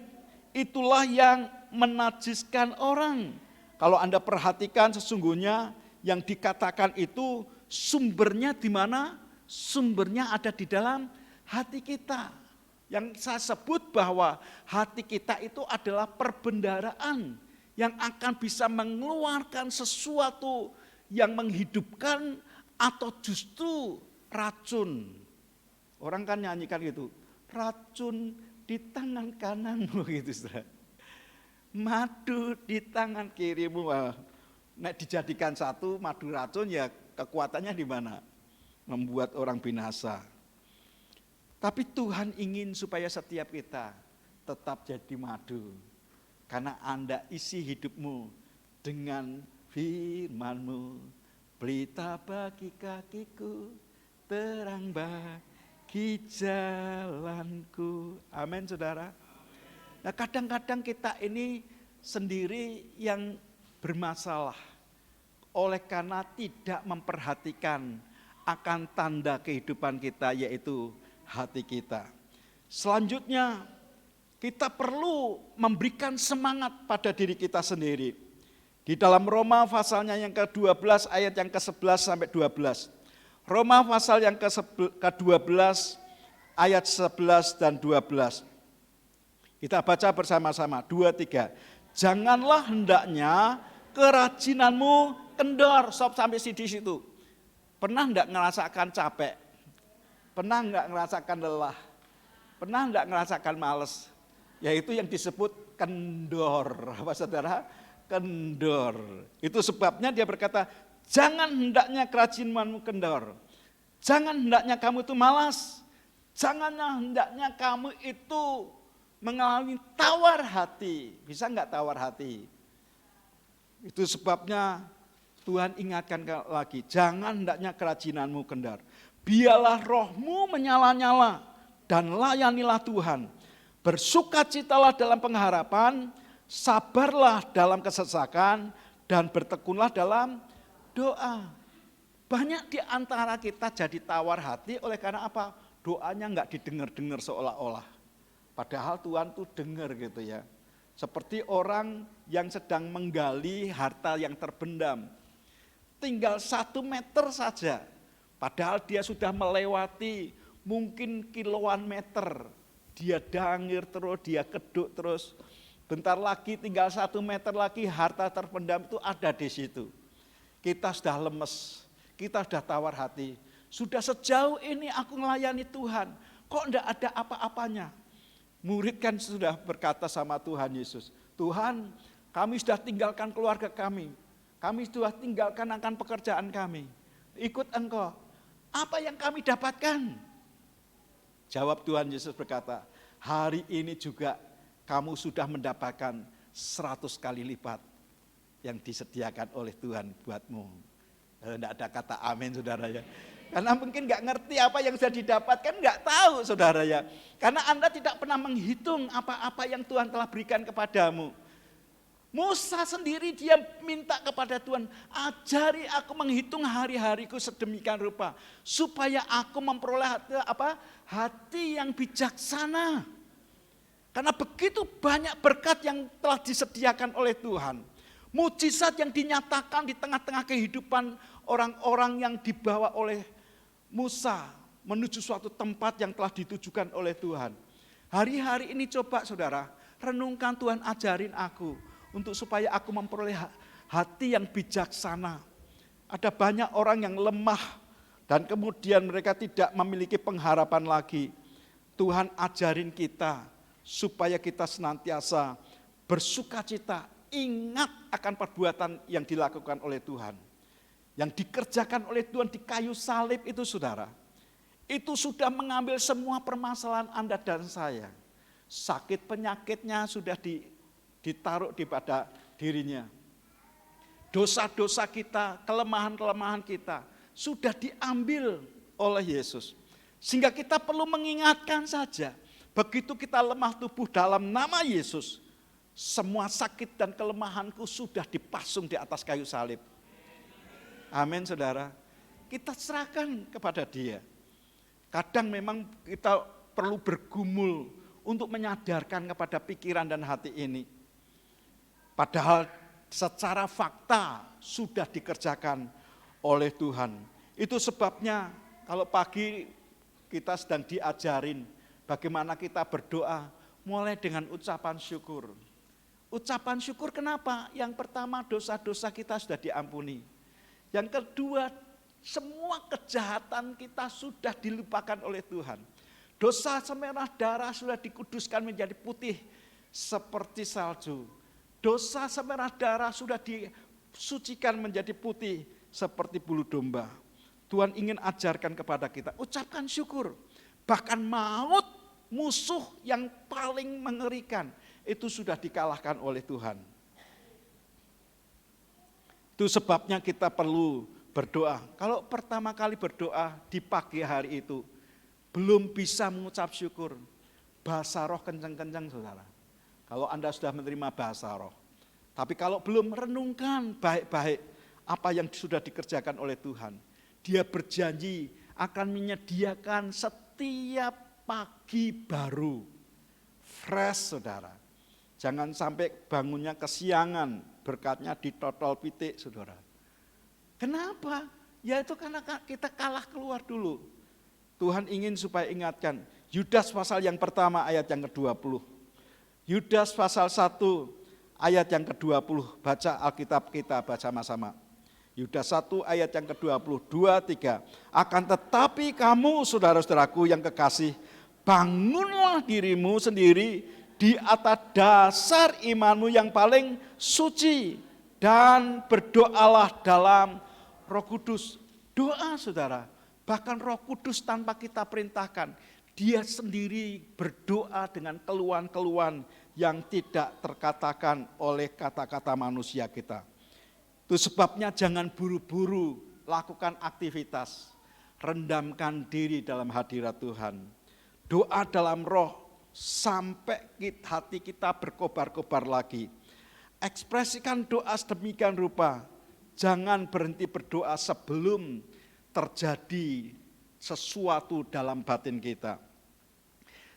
itulah yang menajiskan orang. Kalau Anda perhatikan sesungguhnya yang dikatakan itu sumbernya di mana? Sumbernya ada di dalam hati kita. Yang saya sebut bahwa hati kita itu adalah perbendaharaan yang akan bisa mengeluarkan sesuatu yang menghidupkan atau justru racun. Orang kan nyanyikan gitu, racun di tangan kananmu gitu saudara. Madu di tangan kirimu. Nek dijadikan satu madu racun ya kekuatannya di mana? Membuat orang binasa. Tapi Tuhan ingin supaya setiap kita tetap jadi madu. Karena Anda isi hidupmu dengan firman-Mu. Pelita bagi kakiku, terang bagi jalanku. Amin saudara. Nah kadang-kadang kita ini sendiri yang bermasalah. Oleh karena tidak memperhatikan akan tanda kehidupan kita yaitu hati kita. Selanjutnya kita perlu memberikan semangat pada diri kita sendiri. Di dalam Roma pasalnya yang ke-12 ayat yang ke-11 sampai 12. Roma pasal yang ke-12 ayat 11 dan 12. Kita baca bersama-sama, 2, 3. Janganlah hendaknya kerajinanmu kendor, stop sampai di situ. Pernah enggak ngerasakan capek? Pernah enggak ngerasakan lelah? Pernah enggak ngerasakan males? Yaitu yang disebut kendor. Apa saudara? Kendor. Itu sebabnya dia berkata, jangan hendaknya kerajinanmu kendor. Jangan hendaknya kamu itu malas. Janganlah hendaknya kamu itu mengalami tawar hati. Bisa enggak tawar hati? Itu sebabnya Tuhan ingatkan lagi, jangan hendaknya kerajinanmu kendor. Biarlah rohmu menyala-nyala dan layanilah Tuhan. Bersukacitalah dalam pengharapan, sabarlah dalam kesesakan, dan bertekunlah dalam doa. Banyak di antara kita jadi tawar hati oleh karena apa? Doanya enggak didengar-dengar seolah-olah. Padahal Tuhan tuh dengar gitu ya. Seperti orang yang sedang menggali harta yang terpendam. Tinggal 1 meter saja. Padahal dia sudah melewati mungkin kiloan meter. Dia dangir terus, dia keduk terus. Bentar lagi tinggal 1 meter lagi harta terpendam itu ada di situ. Kita sudah lemes, kita sudah tawar hati. Sudah sejauh ini aku melayani Tuhan, kok enggak ada apa-apanya. Murid kan sudah berkata sama Tuhan Yesus, Tuhan kami sudah tinggalkan keluarga kami. Kami sudah tinggalkan akan pekerjaan kami. Ikut Engkau. Apa yang kami dapatkan? Jawab Tuhan Yesus berkata, hari ini juga kamu sudah mendapatkan 100 kali lipat yang disediakan oleh Tuhan buatmu. Tidak ada kata amin saudara ya. Karena mungkin nggak ngerti apa yang sudah didapatkan, nggak tahu saudara ya. Karena Anda tidak pernah menghitung apa-apa yang Tuhan telah berikan kepadamu. Musa sendiri dia minta kepada Tuhan, ajari aku menghitung hari-hariku sedemikian rupa supaya aku memperoleh hati yang bijaksana. Karena begitu banyak berkat yang telah disediakan oleh Tuhan. Mujizat yang dinyatakan di tengah-tengah kehidupan orang-orang yang dibawa oleh Musa menuju suatu tempat yang telah ditujukan oleh Tuhan. Hari-hari ini coba saudara, renungkan Tuhan ajarin aku. Untuk supaya aku memperoleh hati yang bijaksana. Ada banyak orang yang lemah dan kemudian mereka tidak memiliki pengharapan lagi. Tuhan ajarin kita supaya kita senantiasa bersukacita, ingat akan perbuatan yang dilakukan oleh Tuhan. Yang dikerjakan oleh Tuhan di kayu salib itu saudara. Itu sudah mengambil semua permasalahan Anda dan saya. Sakit penyakitnya sudah ditaruh di pada dirinya. Dosa-dosa kita, kelemahan-kelemahan kita sudah diambil oleh Yesus. Sehingga kita perlu mengingatkan saja, begitu kita lemah tubuh dalam nama Yesus, semua sakit dan kelemahanku sudah dipasung di atas kayu salib. Amin saudara. Kita serahkan kepada Dia. Kadang memang kita perlu bergumul untuk menyadarkan kepada pikiran dan hati ini. Padahal secara fakta sudah dikerjakan oleh Tuhan. Itu sebabnya kalau pagi kita sedang diajarin bagaimana kita berdoa mulai dengan ucapan syukur. Ucapan syukur kenapa? Yang pertama dosa-dosa kita sudah diampuni. Yang kedua semua kejahatan kita sudah dilupakan oleh Tuhan. Dosa semerah darah sudah dikuduskan menjadi putih seperti salju. Dosa semerah darah sudah disucikan menjadi putih seperti bulu domba. Tuhan ingin ajarkan kepada kita, ucapkan syukur. Bahkan maut, musuh yang paling mengerikan, itu sudah dikalahkan oleh Tuhan. Itu sebabnya kita perlu berdoa. Kalau pertama kali berdoa di pagi hari itu, belum bisa mengucap syukur, bahasa roh kencang-kencang saudara. Kalau Anda sudah menerima bahasa roh. Tapi kalau belum, renungkan baik-baik apa yang sudah dikerjakan oleh Tuhan. Dia berjanji akan menyediakan setiap pagi baru. Fresh saudara. Jangan sampai bangunnya kesiangan, berkatnya ditotol pitik saudara. Kenapa? Ya itu karena kita kalah keluar dulu. Tuhan ingin supaya ingatkan. Yudas pasal yang pertama ayat yang ke-20. Yudas pasal 1 ayat yang ke-20. Baca Alkitab kita, baca sama-sama. Yudas 1 ayat yang ke-20, 2, 3. Akan tetapi kamu saudara-saudaraku yang kekasih, bangunlah dirimu sendiri di atas dasar imanmu yang paling suci. Dan berdoalah dalam Roh Kudus. Doa saudara, bahkan Roh Kudus tanpa kita perintahkan. Dia sendiri berdoa dengan keluhan-keluhan yang tidak terkatakan oleh kata-kata manusia kita. Itu sebabnya jangan buru-buru lakukan aktivitas. Rendamkan diri dalam hadirat Tuhan. Doa dalam roh sampai hati kita berkobar-kobar lagi. Ekspresikan doa sedemikian rupa. Jangan berhenti berdoa sebelum terjadi sesuatu dalam batin kita.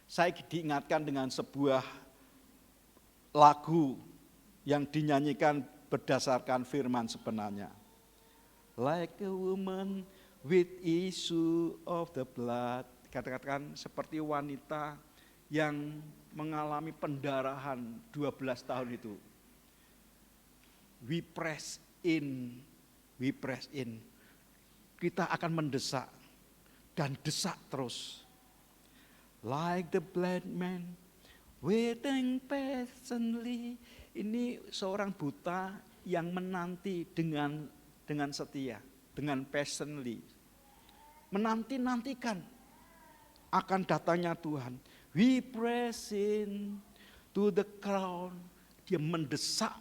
Saya diingatkan dengan sebuah lagu yang dinyanyikan berdasarkan firman sebenarnya. Like a woman with issue of the blood. Katakan seperti wanita yang mengalami pendarahan 12 tahun itu. We press in. Kita akan mendesak dan desak terus. Like the blind man waiting patiently. Ini seorang buta yang menanti dengan setia, dengan patiently. Menanti-nantikan akan datangnya Tuhan. We press in to the crowd. Dia mendesak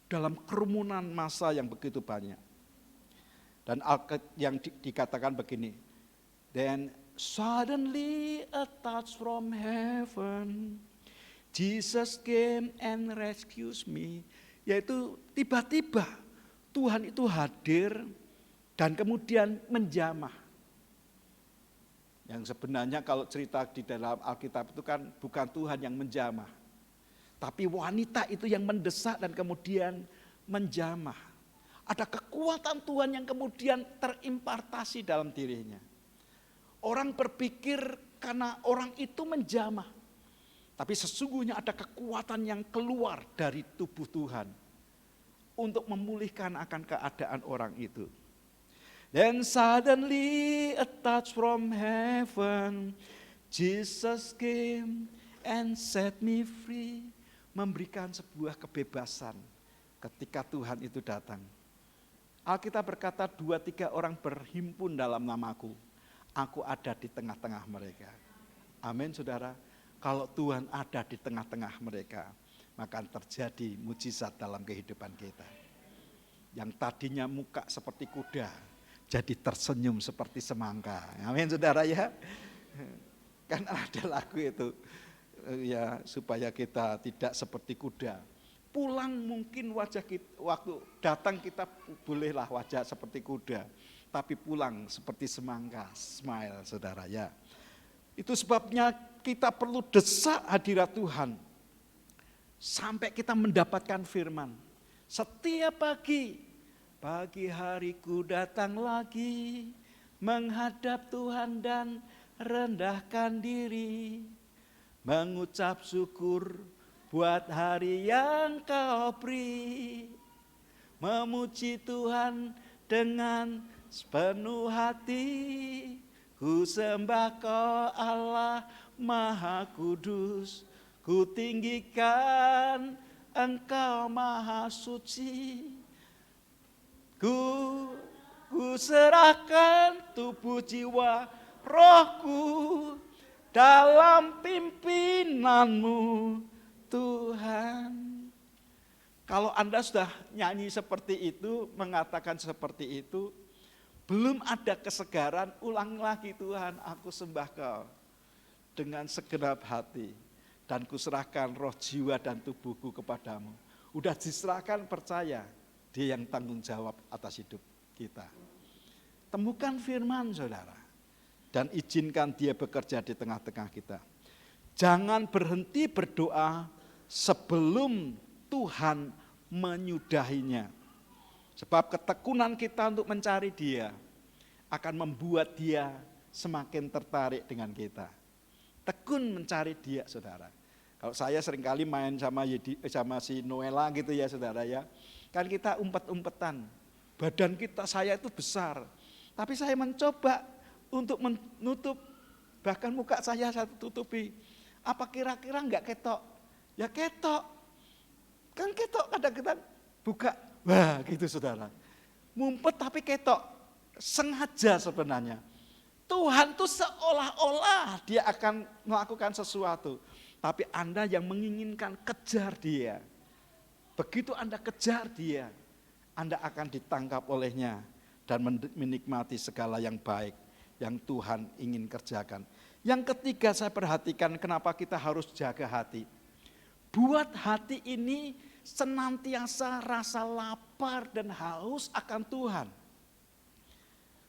dalam kerumunan massa yang begitu banyak. Dan yang dikatakan begini. Then suddenly a touch from heaven. Jesus came and rescues me. Yaitu tiba-tiba Tuhan itu hadir dan kemudian menjamah. Yang sebenarnya kalau cerita di dalam Alkitab itu kan bukan Tuhan yang menjamah. Tapi wanita itu yang mendesak dan kemudian menjamah. Ada kekuatan Tuhan yang kemudian terimpartasi dalam dirinya. Orang berpikir karena orang itu menjamah. Tapi sesungguhnya ada kekuatan yang keluar dari tubuh Tuhan. Untuk memulihkan akan keadaan orang itu. Then suddenly a touch from heaven. Jesus came and set me free. Memberikan sebuah kebebasan ketika Tuhan itu datang. Alkitab berkata 2-3 orang berhimpun dalam namaku. Aku ada di tengah-tengah mereka. Amin saudara. Kalau Tuhan ada di tengah-tengah mereka, maka terjadi mujizat dalam kehidupan kita. Yang tadinya muka seperti kuda, jadi tersenyum seperti semangka. Amin saudara ya. Kan ada lagu itu, ya supaya kita tidak seperti kuda. Pulang mungkin wajah kita, waktu datang kita bolehlah wajah seperti kuda, tapi pulang seperti semangka, smile saudara ya. Itu sebabnya kita perlu desak hadirat Tuhan, sampai kita mendapatkan firman. Setiap pagi hariku datang lagi, menghadap Tuhan dan rendahkan diri, mengucap syukur buat hari yang Kau beri, memuji Tuhan dengan sepenuh hati, ku sembah Kau Allah Maha Kudus, ku tinggikan Engkau Maha Suci, ku serahkan tubuh jiwa rohku dalam pimpinanmu Tuhan. Kalau Anda sudah nyanyi seperti itu, mengatakan seperti itu, belum ada kesegaran, ulang lagi, Tuhan aku sembah Kau dengan segenap hati, dan kuserahkan roh, jiwa, dan tubuhku kepadamu. Udah diserahkan, percaya, Dia yang tanggung jawab atas hidup kita. Temukan firman saudara, dan izinkan Dia bekerja di tengah-tengah kita. Jangan berhenti berdoa sebelum Tuhan menyudahinya. Sebab ketekunan kita untuk mencari Dia akan membuat Dia semakin tertarik dengan kita. Tekun mencari Dia saudara. Kalau saya seringkali main sama si Noela gitu ya saudara ya. Kan kita umpet-umpetan. Badan saya itu besar. Tapi saya mencoba untuk menutup, bahkan muka saya tutupi. Apa kira-kira enggak ketok? Ya ketok. Kan ketok kadang-kadang buka. Wah gitu saudara. Mumpet tapi ketok. Sengaja sebenarnya. Tuhan tuh seolah-olah Dia akan melakukan sesuatu. Tapi Anda yang menginginkan kejar Dia. Begitu Anda kejar Dia, Anda akan ditangkap olehnya dan menikmati segala yang baik yang Tuhan ingin kerjakan. Yang ketiga saya perhatikan kenapa kita harus jaga hati. Buat hati ini senantiasa rasa lapar dan haus akan Tuhan.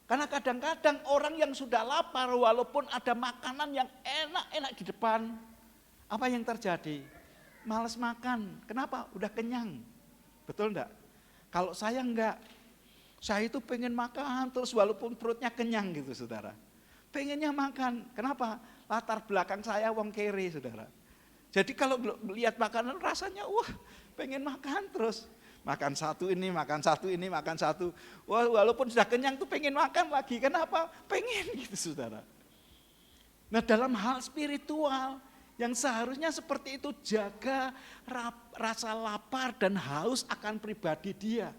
Karena kadang-kadang orang yang sudah lapar walaupun ada makanan yang enak-enak di depan, apa yang terjadi? Malas makan. Kenapa? Udah kenyang. Betul enggak? Kalau saya enggak. Saya itu pengen makan terus walaupun perutnya kenyang gitu saudara. Pengennya makan. Kenapa? Latar belakang saya wong kere saudara. Jadi kalau lihat makanan rasanya wah pengen makan terus. Makan satu ini, makan satu ini, makan satu. Wah, walaupun sudah kenyang tuh pengen makan lagi. Kenapa? Pengen gitu saudara. Nah dalam hal spiritual yang seharusnya seperti itu, jaga rasa lapar dan haus akan pribadi dia.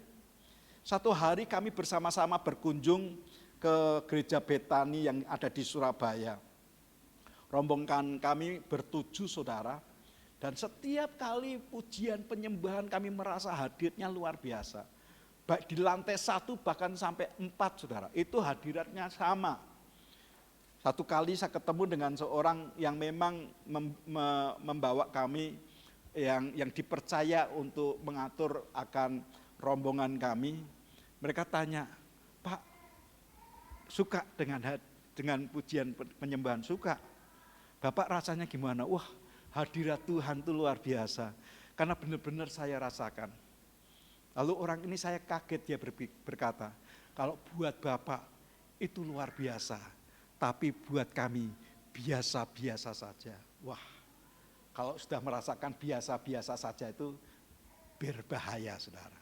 Satu hari kami bersama-sama berkunjung ke gereja Betani yang ada di Surabaya. Rombongan kami bertujuh saudara, dan setiap kali pujian penyembahan kami merasa hadirnya luar biasa. Baik di lantai 1 bahkan sampai 4 saudara, itu hadiratnya sama. Satu kali saya ketemu dengan seorang yang memang membawa kami yang dipercaya untuk mengatur akan rombongan kami. Mereka tanya, Pak, suka dengan pujian penyembahan? Suka. Bapak rasanya gimana? Wah, hadirat Tuhan itu luar biasa. Karena benar-benar saya rasakan. Lalu orang ini saya kaget, dia berkata, kalau buat Bapak itu luar biasa. Tapi buat kami biasa-biasa saja. Wah, kalau sudah merasakan biasa-biasa saja itu berbahaya saudara.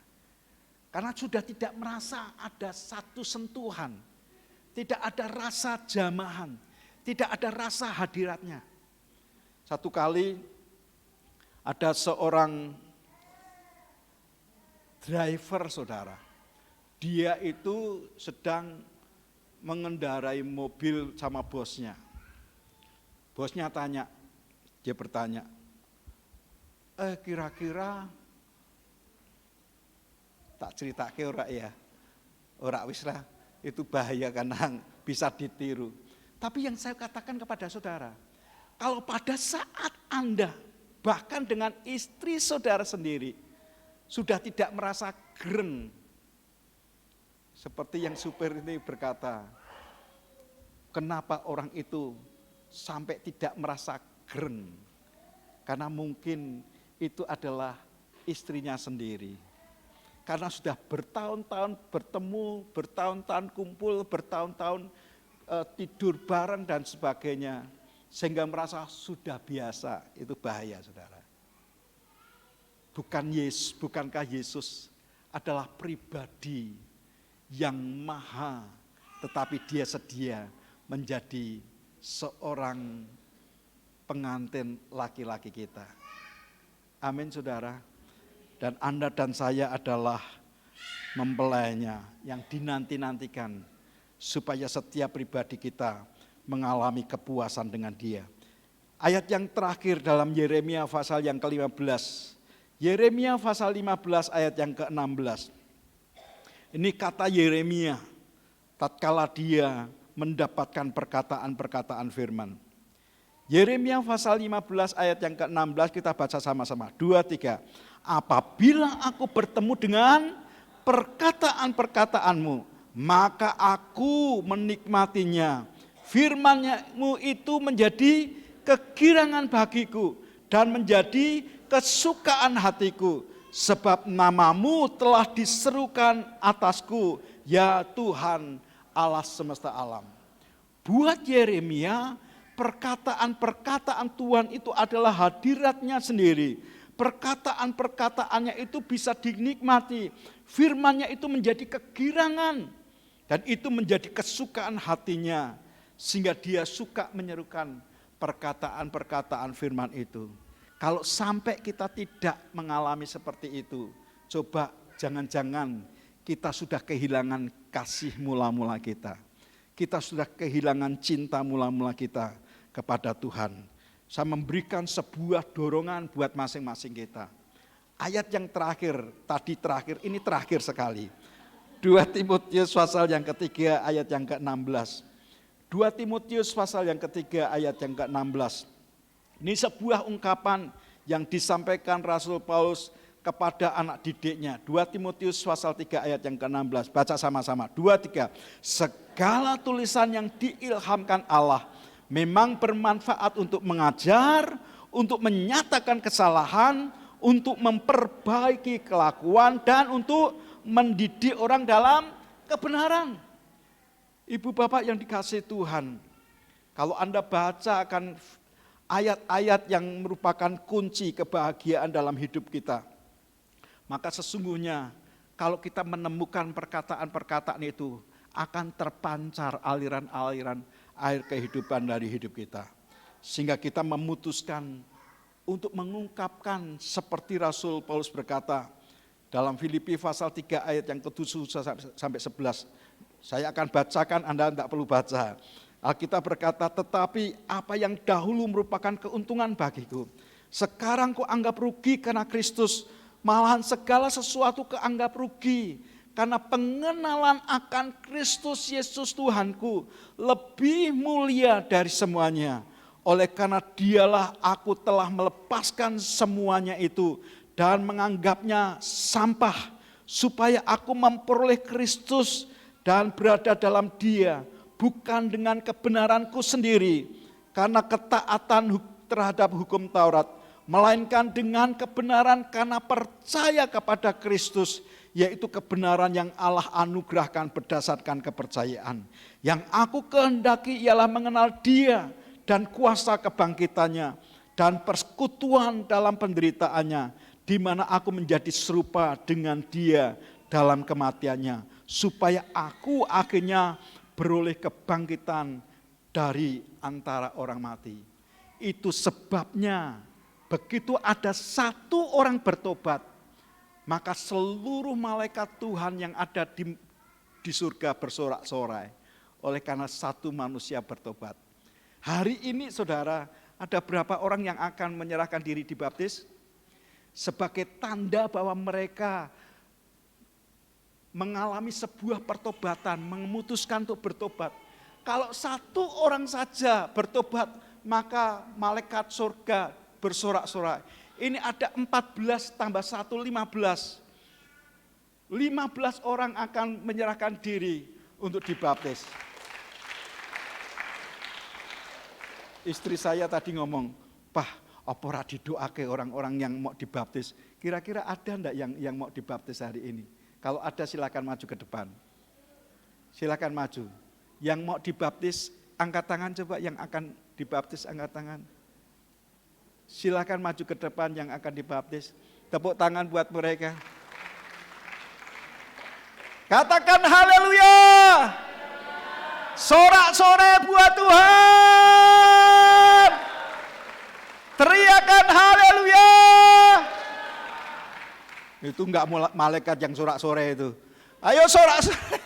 Karena sudah tidak merasa ada satu sentuhan, tidak ada rasa jamahan, tidak ada rasa hadiratnya. Satu kali ada seorang driver saudara, dia itu sedang mengendarai mobil sama bosnya. Bosnya tanya, dia bertanya, kira-kira tak ceritake ora ya, ora wis lah, itu bahaya karena bisa ditiru. Tapi yang saya katakan kepada saudara, kalau pada saat Anda bahkan dengan istri saudara sendiri sudah tidak merasa geren, seperti yang supir ini berkata, kenapa orang itu sampai tidak merasa geren? Karena mungkin itu adalah istrinya sendiri. Karena sudah bertahun-tahun bertemu, bertahun-tahun kumpul, bertahun-tahun tidur bareng dan sebagainya. Sehingga merasa sudah biasa, itu bahaya saudara. Bukankah Yesus adalah pribadi yang maha, tetapi dia sedia menjadi seorang pengantin laki-laki kita. Amin saudara. Dan Anda dan saya adalah mempelainya yang dinanti-nantikan supaya setiap pribadi kita mengalami kepuasan dengan dia. Ayat yang terakhir dalam Yeremia pasal yang ke-15. Yeremia pasal 15 ayat yang ke-16. Ini kata Yeremia tatkala dia mendapatkan perkataan-perkataan firman. Yeremia pasal 15 ayat yang ke-16 kita baca sama-sama. 2, 3. Apabila aku bertemu dengan perkataan-perkataanmu, maka aku menikmatinya. Firman-Mu itu menjadi kegirangan bagiku dan menjadi kesukaan hatiku. Sebab nama-Mu telah diserukan atasku, ya Tuhan Allah semesta alam. Buat Yeremia, perkataan-perkataan Tuhan itu adalah hadiratnya sendiri. Perkataan-perkataannya itu bisa dinikmati. Firman-Nya itu menjadi kegirangan. Dan itu menjadi kesukaan hatinya. Sehingga dia suka menyerukan perkataan-perkataan firman itu. Kalau sampai kita tidak mengalami seperti itu, coba jangan-jangan kita sudah kehilangan kasih mula-mula kita. Kita sudah kehilangan cinta mula-mula kita kepada Tuhan. Saya memberikan sebuah dorongan buat masing-masing kita. Ayat yang terakhir, ini terakhir sekali. 2 Timotius pasal yang ketiga ayat yang ke-16. 2 Timotius pasal yang ketiga ayat yang ke-16. Ini sebuah ungkapan yang disampaikan Rasul Paulus kepada anak didiknya. 2 Timotius pasal 3 ayat yang ke-16. Baca sama-sama. 2, 3. Segala tulisan yang diilhamkan Allah memang bermanfaat untuk mengajar, untuk menyatakan kesalahan, untuk memperbaiki kelakuan, dan untuk mendidik orang dalam kebenaran. Ibu bapak yang dikasihi Tuhan, kalau Anda baca akan ayat-ayat yang merupakan kunci kebahagiaan dalam hidup kita, maka sesungguhnya kalau kita menemukan perkataan-perkataan itu, akan terpancar aliran-aliran air kehidupan dari hidup kita. Sehingga kita memutuskan untuk mengungkapkan seperti Rasul Paulus berkata dalam Filipi pasal 3 ayat yang ke-7 sampai 11. Saya akan bacakan, Anda tidak perlu baca. Alkitab berkata, tetapi apa yang dahulu merupakan keuntungan bagiku, sekarang kuanggap rugi karena Kristus. Malahan segala sesuatu kuanggap rugi, karena pengenalan akan Kristus Yesus Tuhanku lebih mulia dari semuanya. Oleh karena dialah aku telah melepaskan semuanya itu dan menganggapnya sampah, supaya aku memperoleh Kristus dan berada dalam Dia, bukan dengan kebenaranku sendiri, karena ketaatan terhadap hukum Taurat, melainkan dengan kebenaran karena percaya kepada Kristus, yaitu kebenaran yang Allah anugerahkan berdasarkan kepercayaan. Yang aku kehendaki ialah mengenal Dia dan kuasa kebangkitannya dan persekutuan dalam penderitaannya, di mana aku menjadi serupa dengan Dia dalam kematiannya, supaya aku akhirnya beroleh kebangkitan dari antara orang mati. Itu sebabnya begitu ada satu orang bertobat, maka seluruh malaikat Tuhan yang ada di surga bersorak-sorai oleh karena satu manusia bertobat. Hari ini saudara, ada berapa orang yang akan menyerahkan diri dibaptis? Sebagai tanda bahwa mereka mengalami sebuah pertobatan, memutuskan untuk bertobat. Kalau satu orang saja bertobat, maka malaikat surga bersorak-sorai. Ini ada 14 tambah 1, 15. 15 orang akan menyerahkan diri untuk dibaptis. Istri saya tadi ngomong, "Pah, apa ora didoake orang-orang yang mau dibaptis? Kira-kira ada enggak yang mau dibaptis hari ini? Kalau ada silakan maju ke depan. Silakan maju. Yang mau dibaptis angkat tangan coba, yang akan dibaptis angkat tangan. Silakan maju ke depan yang akan dibaptis. Tepuk tangan buat mereka. Katakan haleluya. Sorak-sorai buat Tuhan. Teriakan haleluya. Itu enggak malaikat yang sorak-sorai itu. Ayo sorak-sorai.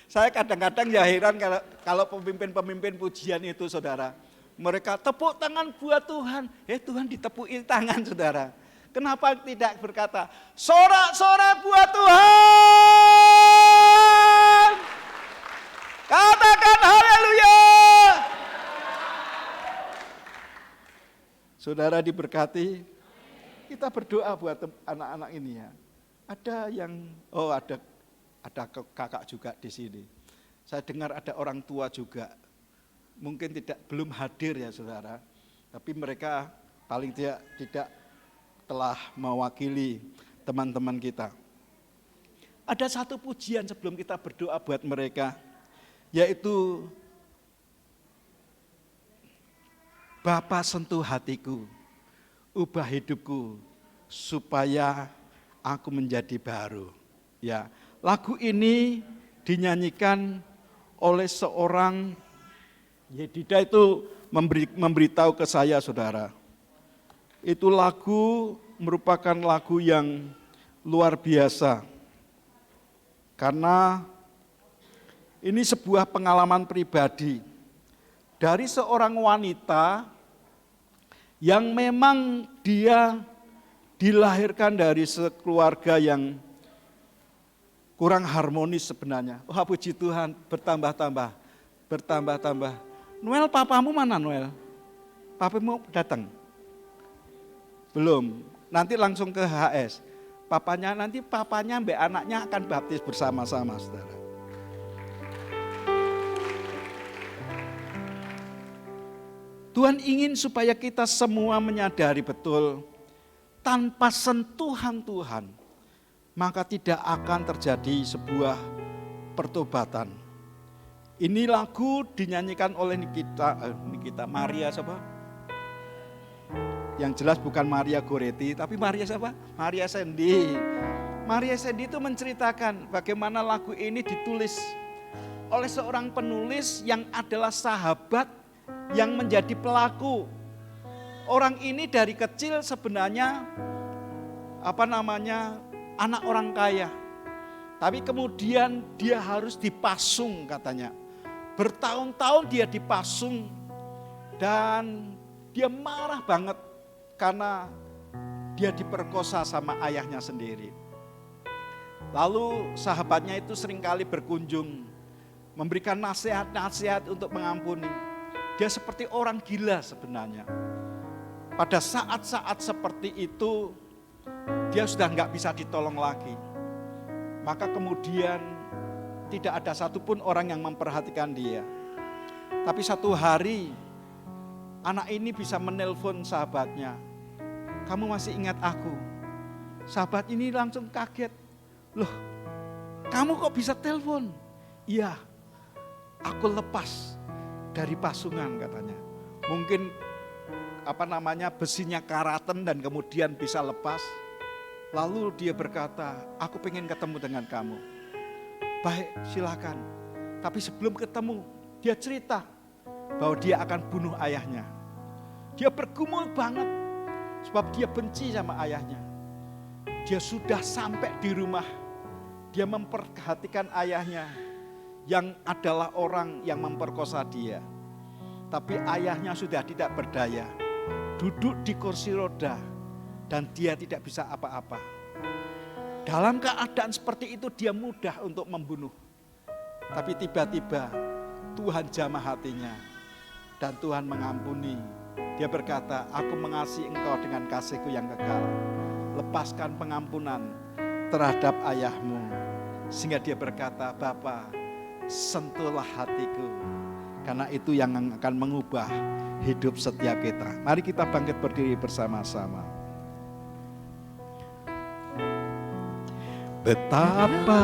Saya kadang-kadang ya heran kalau pemimpin-pemimpin pujian itu, saudara. Mereka tepuk tangan buat Tuhan. Tuhan ditepuki tangan, saudara. Kenapa tidak berkata, sorak-sorai buat Tuhan. Katakan haleluya. Saudara diberkati. Kita berdoa buat anak-anak ini ya. Ada yang, ada kakak juga di sini. Saya dengar ada orang tua juga. Mungkin belum hadir ya saudara. Tapi mereka paling tidak telah mewakili teman-teman kita. Ada satu pujian sebelum kita berdoa buat mereka. Yaitu, Bapa sentuh hatiku, ubah hidupku, supaya aku menjadi baru. Ya. Lagu ini dinyanyikan oleh seorang Yedida, itu memberitahu ke saya, saudara. Itu lagu merupakan lagu yang luar biasa. Karena ini sebuah pengalaman pribadi dari seorang wanita yang memang dia dilahirkan dari sekeluarga yang kurang harmonis sebenarnya. Puji Tuhan, bertambah-tambah. Noel, papamu mana Noel? Papamu datang? Belum, nanti langsung ke HS. Nanti papanya mbak anaknya akan baptis bersama-sama, saudara. Tuhan ingin supaya kita semua menyadari betul, tanpa sentuhan Tuhan, maka tidak akan terjadi sebuah pertobatan. Ini lagu dinyanyikan oleh Nikita Maria siapa? Yang jelas bukan Maria Goretti, tapi Maria siapa? Maria Sandy. Maria Sandy itu menceritakan bagaimana lagu ini ditulis oleh seorang penulis yang adalah sahabat yang menjadi pelaku. Orang ini dari kecil sebenarnya anak orang kaya. Tapi kemudian dia harus dipasung katanya. Bertahun-tahun dia dipasung dan dia marah banget karena dia diperkosa sama ayahnya sendiri. Lalu sahabatnya itu seringkali berkunjung, memberikan nasihat-nasihat untuk mengampuni. Dia seperti orang gila sebenarnya. Pada saat-saat seperti itu, dia sudah nggak bisa ditolong lagi. Maka kemudian tidak ada satupun orang yang memperhatikan dia. Tapi satu hari, anak ini bisa menelpon sahabatnya. Kamu masih ingat aku? Sahabat ini langsung kaget. Loh, kamu kok bisa telepon? Iya, aku lepas dari pasungan katanya. Mungkin besinya karaten dan kemudian bisa lepas. Lalu dia berkata, aku pengen ketemu dengan kamu. Baik, silakan. Tapi sebelum ketemu, dia cerita bahwa dia akan bunuh ayahnya. Dia bergumul banget, sebab dia benci sama ayahnya. Dia sudah sampai di rumah, dia memperhatikan ayahnya, yang adalah orang yang memperkosa dia. Tapi ayahnya sudah tidak berdaya, duduk di kursi roda, dan dia tidak bisa apa-apa. Dalam keadaan seperti itu dia mudah untuk membunuh Tapi tiba-tiba Tuhan jamah hatinya dan Tuhan mengampuni. Dia berkata, aku mengasihi engkau dengan kasihku yang kekal. Lepaskan pengampunan terhadap ayahmu. Sehingga dia berkata, Bapa, sentuhlah hatiku. Karena itu yang akan mengubah hidup setiap kita. Mari kita bangkit berdiri bersama-sama. Betapa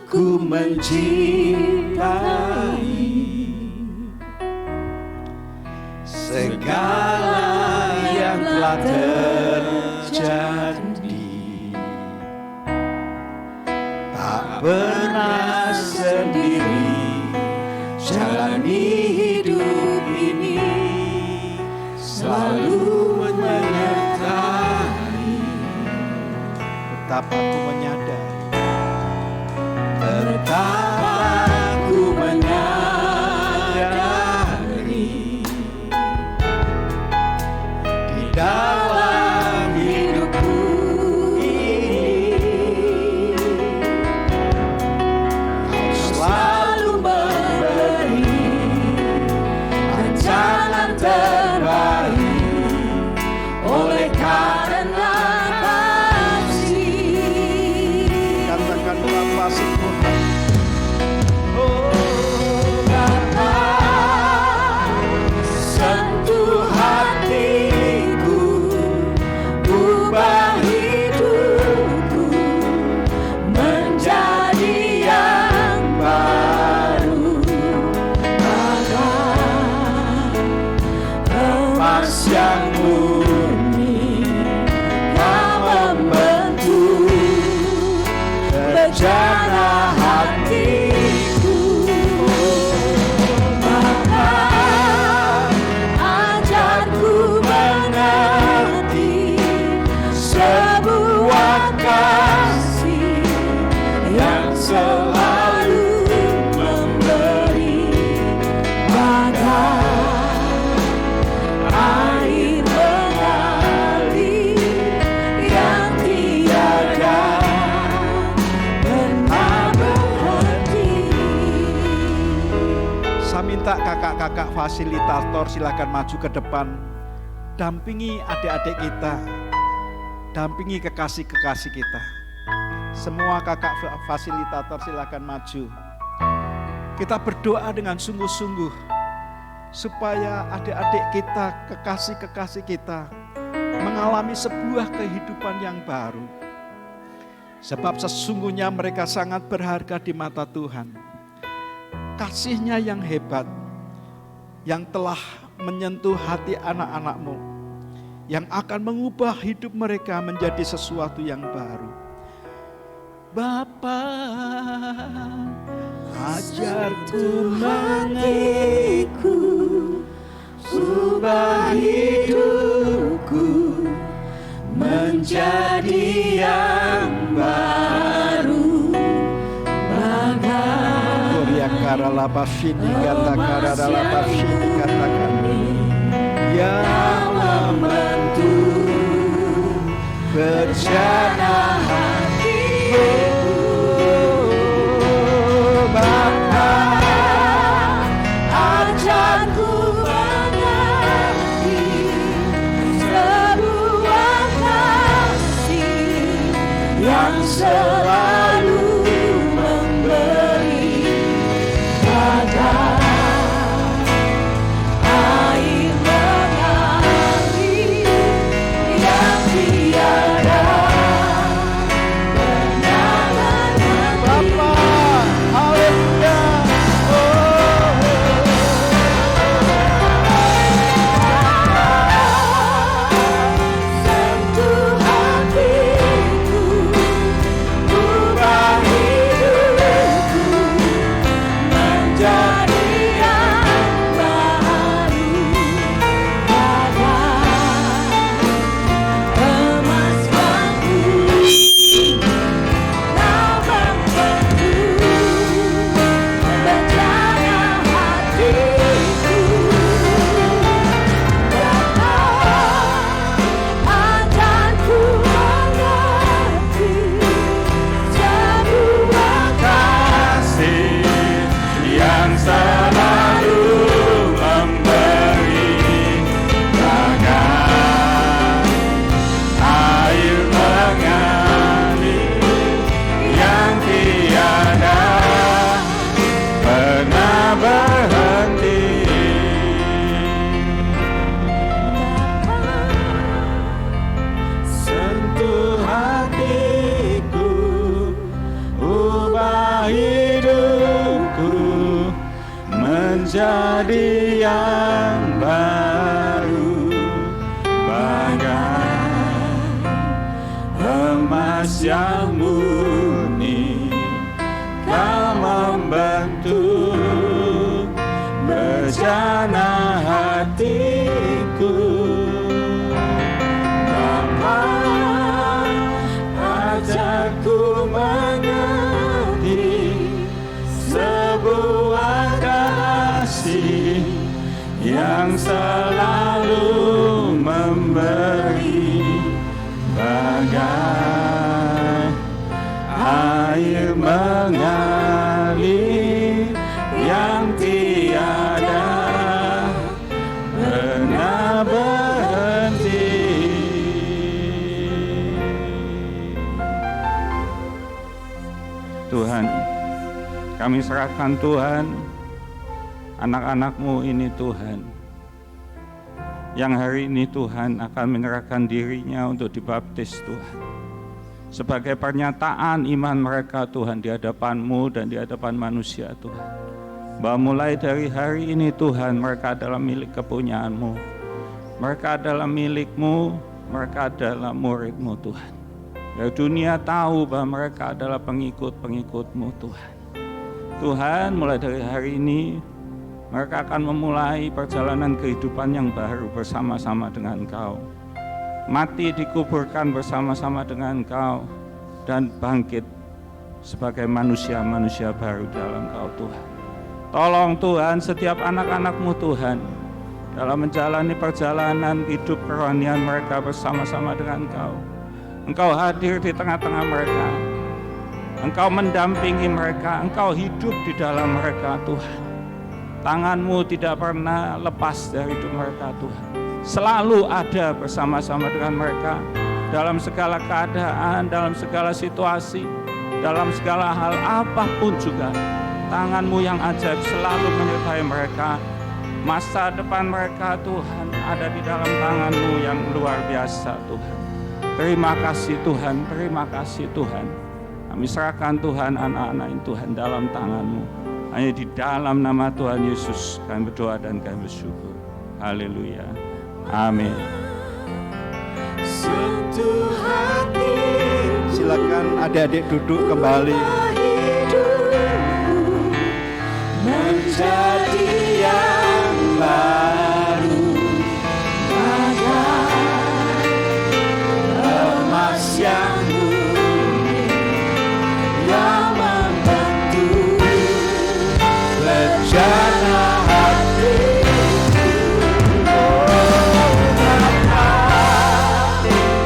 ku mencintai segala yang telah terjadi. Tak pernah sendiri jalani hidup ini, selalu menyertai. Betapa ku menyadari, betapa ku menyadari, di dalam hidupku ini kau selalu memberi rancangan terbaik oleh karena kasih. Katakan berapa sempurna. Oh Bapa, sentuh hatiku, ubah hidupku menjadi yang baru. Emas yang murni, kau membentuk bejana hatiku. Bapa, ajarku mengerti sebuah kasih yang selalu memberi bagai air mengalir yang tiada pernah berhenti. Saya minta kakak-kakak fasilitator silakan maju ke depan. Dampingi adik-adik kita, dampingi kekasih-kekasih kita. Semua kakak fasilitator silakan maju. Kita berdoa dengan sungguh-sungguh supaya adik-adik kita, kekasih-kekasih kita mengalami sebuah kehidupan yang baru. Sebab sesungguhnya mereka sangat berharga di mata Tuhan. Kasih-Nya yang hebat, yang telah menyentuh hati anak-anak-Mu, yang akan mengubah hidup mereka menjadi sesuatu yang baru. Bapa, ajarku mengertiku, ubah hidupku menjadi yang baru. Bagai yang membentuk bejana hatiku. Bapa, ajarku mengerti sebuah kasih yang selalu memberi bagai yang selalu memberi, bagai air mengalir yang tiada pernah berhenti. Tuhan, kami serahkan Tuhan anak-anak-Mu ini Tuhan, yang hari ini Tuhan akan menyerahkan dirinya untuk dibaptis Tuhan, sebagai pernyataan iman mereka Tuhan di hadapan-Mu dan di hadapan manusia Tuhan, bahwa mulai dari hari ini Tuhan mereka adalah milik kepunyaan-Mu, mereka adalah milik-Mu, mereka adalah murid-Mu Tuhan. Biar dunia tahu bahwa mereka adalah pengikut-pengikut-Mu Tuhan. Tuhan, mulai dari hari ini mereka akan memulai perjalanan kehidupan yang baru bersama-sama dengan Engkau. Mati dikuburkan bersama-sama dengan Engkau dan bangkit sebagai manusia-manusia baru dalam Engkau Tuhan. Tolong Tuhan setiap anak-anak-Mu Tuhan dalam menjalani perjalanan hidup kerohanian mereka bersama-sama dengan Engkau. Engkau hadir di tengah-tengah mereka, Engkau mendampingi mereka, Engkau hidup di dalam mereka Tuhan. Tangan-Mu tidak pernah lepas dari hidup mereka Tuhan, selalu ada bersama-sama dengan mereka dalam segala keadaan, dalam segala situasi, dalam segala hal apapun juga. Tangan-Mu yang ajaib selalu menyertai mereka. Masa depan mereka Tuhan ada di dalam tangan-Mu yang luar biasa Tuhan. Terima kasih Tuhan, terima kasih Tuhan. Kami serahkan Tuhan anak-anak ini Tuhan dalam tangan-Mu. Hanya di dalam nama Tuhan Yesus kami berdoa dan kami bersyukur. Haleluya. Amin. Silakan adik-adik duduk kembali. Menjadi yang baru, bagai emas yang murni, yang membentuk lejana hatiku.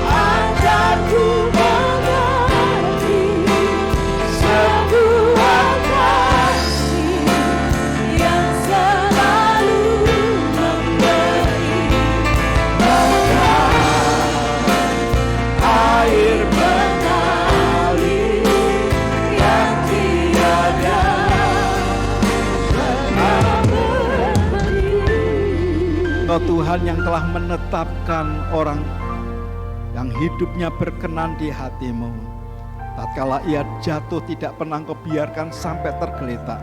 Agar ku mengerti sebuah kasih yang selalu memberi, bagai air mengalir yang tiada pernah berhenti. Engkau Tuhan yang telah menetapkan orang yang hidupnya berkenan di hati-Mu. Tatkala ia jatuh tidak pernah Engkau biarkan sampai tergeletak.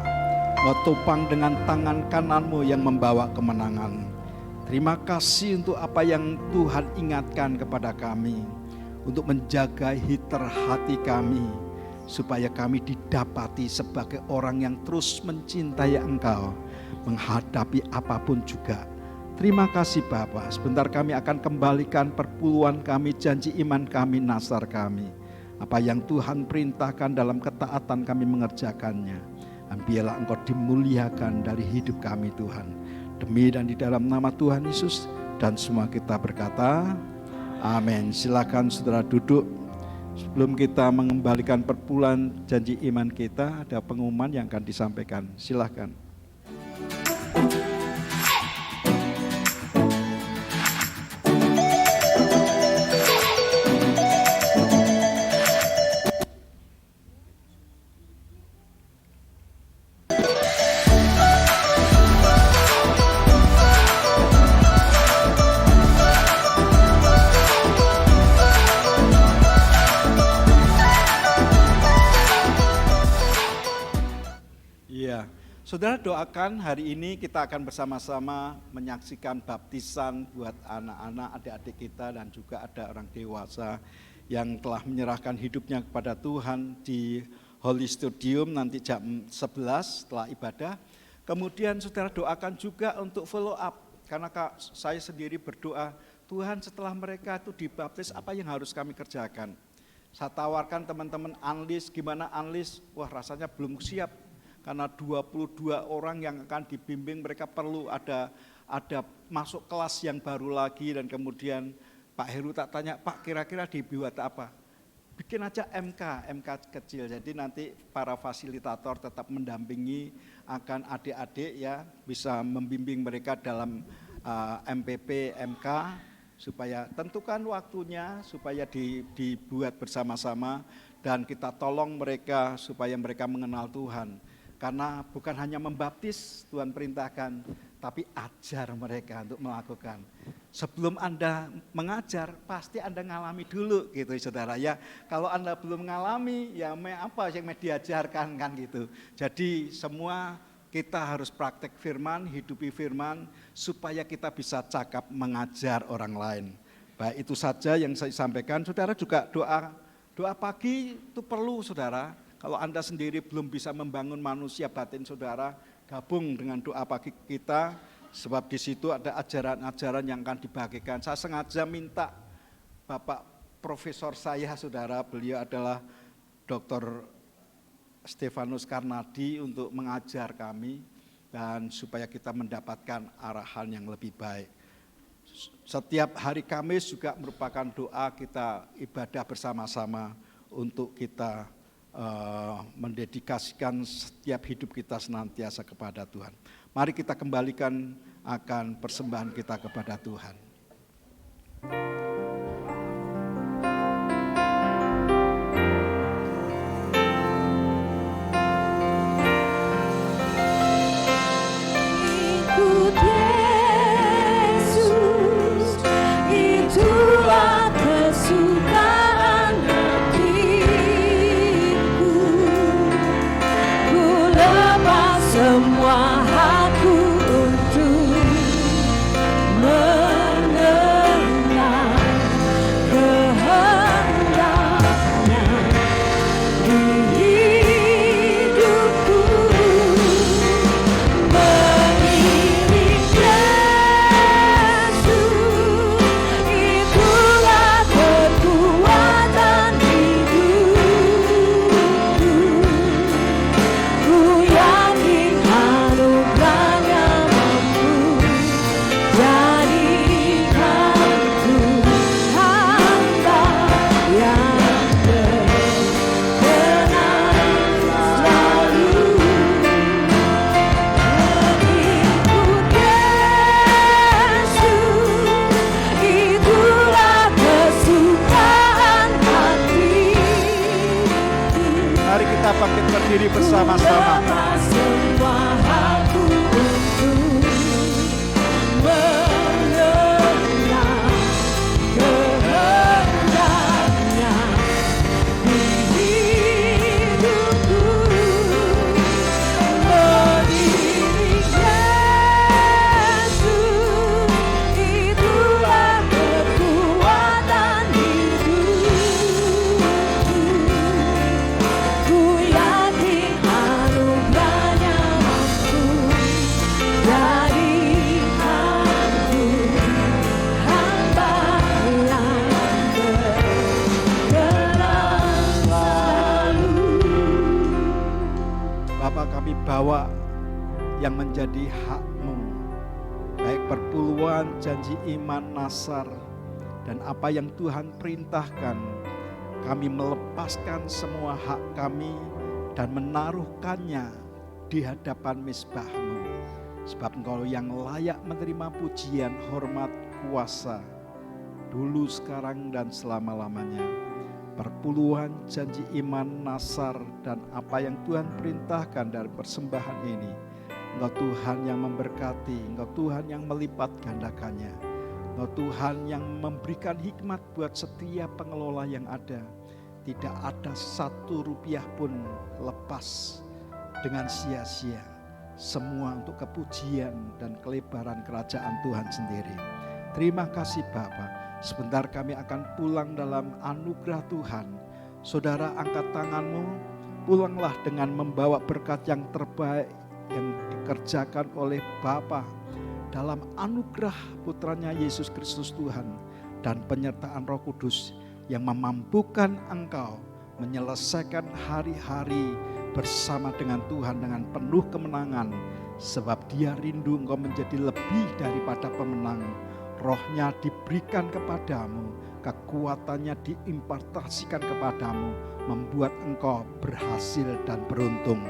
Engkau topang dengan tangan kanan-Mu yang membawa kemenangan. Terima kasih untuk apa yang Tuhan ingatkan kepada kami, untuk menjaga hiter hati kami, supaya kami didapati sebagai orang yang terus mencintai Engkau, menghadapi apapun juga. Terima kasih Bapa. Sebentar kami akan kembalikan perpuluhan kami, janji iman kami, nasar kami. Apa yang Tuhan perintahkan dalam ketaatan kami mengerjakannya. Dan biarlah Engkau dimuliakan dari hidup kami Tuhan. Demi dan di dalam nama Tuhan Yesus. Dan semua kita berkata, amin. Silakan saudara duduk. Sebelum kita mengembalikan perpuluhan janji iman kita, ada pengumuman yang akan disampaikan. Silakan. Saudara doakan hari ini kita akan bersama-sama menyaksikan baptisan buat anak-anak, adik-adik kita dan juga ada orang dewasa yang telah menyerahkan hidupnya kepada Tuhan di Holy Studium nanti jam 11 setelah ibadah. Kemudian saudara doakan juga untuk follow up, karena saya sendiri berdoa, Tuhan setelah mereka itu dibaptis apa yang harus kami kerjakan. Saya tawarkan teman-teman Unleash, gimana Unleash? Wah rasanya belum siap. Karena 22 orang yang akan dibimbing mereka perlu ada ada masuk kelas yang baru lagi dan kemudian Pak Heru tak tanya, Pak kira-kira dibuat apa? Bikin aja MK kecil, jadi nanti para fasilitator tetap mendampingi akan adik-adik ya, bisa membimbing mereka dalam MPP, MK, supaya tentukan waktunya, supaya dibuat bersama-sama dan kita tolong mereka supaya mereka mengenal Tuhan. Karena bukan hanya membaptis Tuhan perintahkan, tapi ajar mereka untuk melakukan. Sebelum Anda mengajar, pasti Anda ngalami dulu gitu saudara ya. Kalau Anda belum mengalami, ya apa yang diajarkan kan gitu. Jadi semua kita harus praktek firman, hidupi firman, supaya kita bisa cakap mengajar orang lain. Baik, itu saja yang saya sampaikan. Saudara juga doa pagi itu perlu saudara. Kalau Anda sendiri belum bisa membangun manusia batin saudara, gabung dengan doa pagi kita, sebab di situ ada ajaran-ajaran yang akan dibagikan. Saya sengaja minta Bapak Profesor saya saudara, beliau adalah Dr. Stefanus Karnadi untuk mengajar kami dan supaya kita mendapatkan arahan yang lebih baik. Setiap hari Kamis juga merupakan doa kita ibadah bersama-sama untuk kita mendedikasikan setiap hidup kita senantiasa kepada Tuhan. Mari kita kembalikan akan persembahan kita kepada Tuhan. Berdiri bersama-sama. Bawa yang menjadi hak-Mu, baik perpuluhan, janji iman, nasar, dan apa yang Tuhan perintahkan, kami melepaskan semua hak kami dan menaruhkannya di hadapan mezbah-Mu. Sebab Engkau yang layak menerima pujian, hormat, kuasa, dulu, sekarang, dan selama-lamanya. Perpuluhan, janji iman, nasar, dan apa yang Tuhan perintahkan dari persembahan ini, Engkau Tuhan yang memberkati, Engkau Tuhan yang melipat gandakannya, Engkau Tuhan yang memberikan hikmat buat setiap pengelola yang ada. Tidak ada satu rupiah pun lepas dengan sia-sia, semua untuk kepujian dan kelebaran kerajaan Tuhan sendiri. Terima kasih Bapa. Sebentar kami akan pulang dalam anugerah Tuhan. Saudara angkat tanganmu, pulanglah dengan membawa berkat yang terbaik yang dikerjakan oleh Bapa dalam anugerah putranya Yesus Kristus Tuhan dan penyertaan Roh Kudus yang memampukan engkau menyelesaikan hari-hari bersama dengan Tuhan dengan penuh kemenangan Sebab dia rindu engkau menjadi lebih daripada pemenang. Rohnya diberikan kepadamu, kekuatannya diimpartasikan kepadamu, membuat engkau berhasil dan beruntung.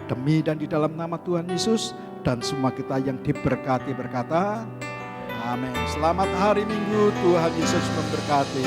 Demi dan di dalam nama Tuhan Yesus, dan semua kita yang diberkati berkata, amin. Selamat hari Minggu, Tuhan Yesus memberkati.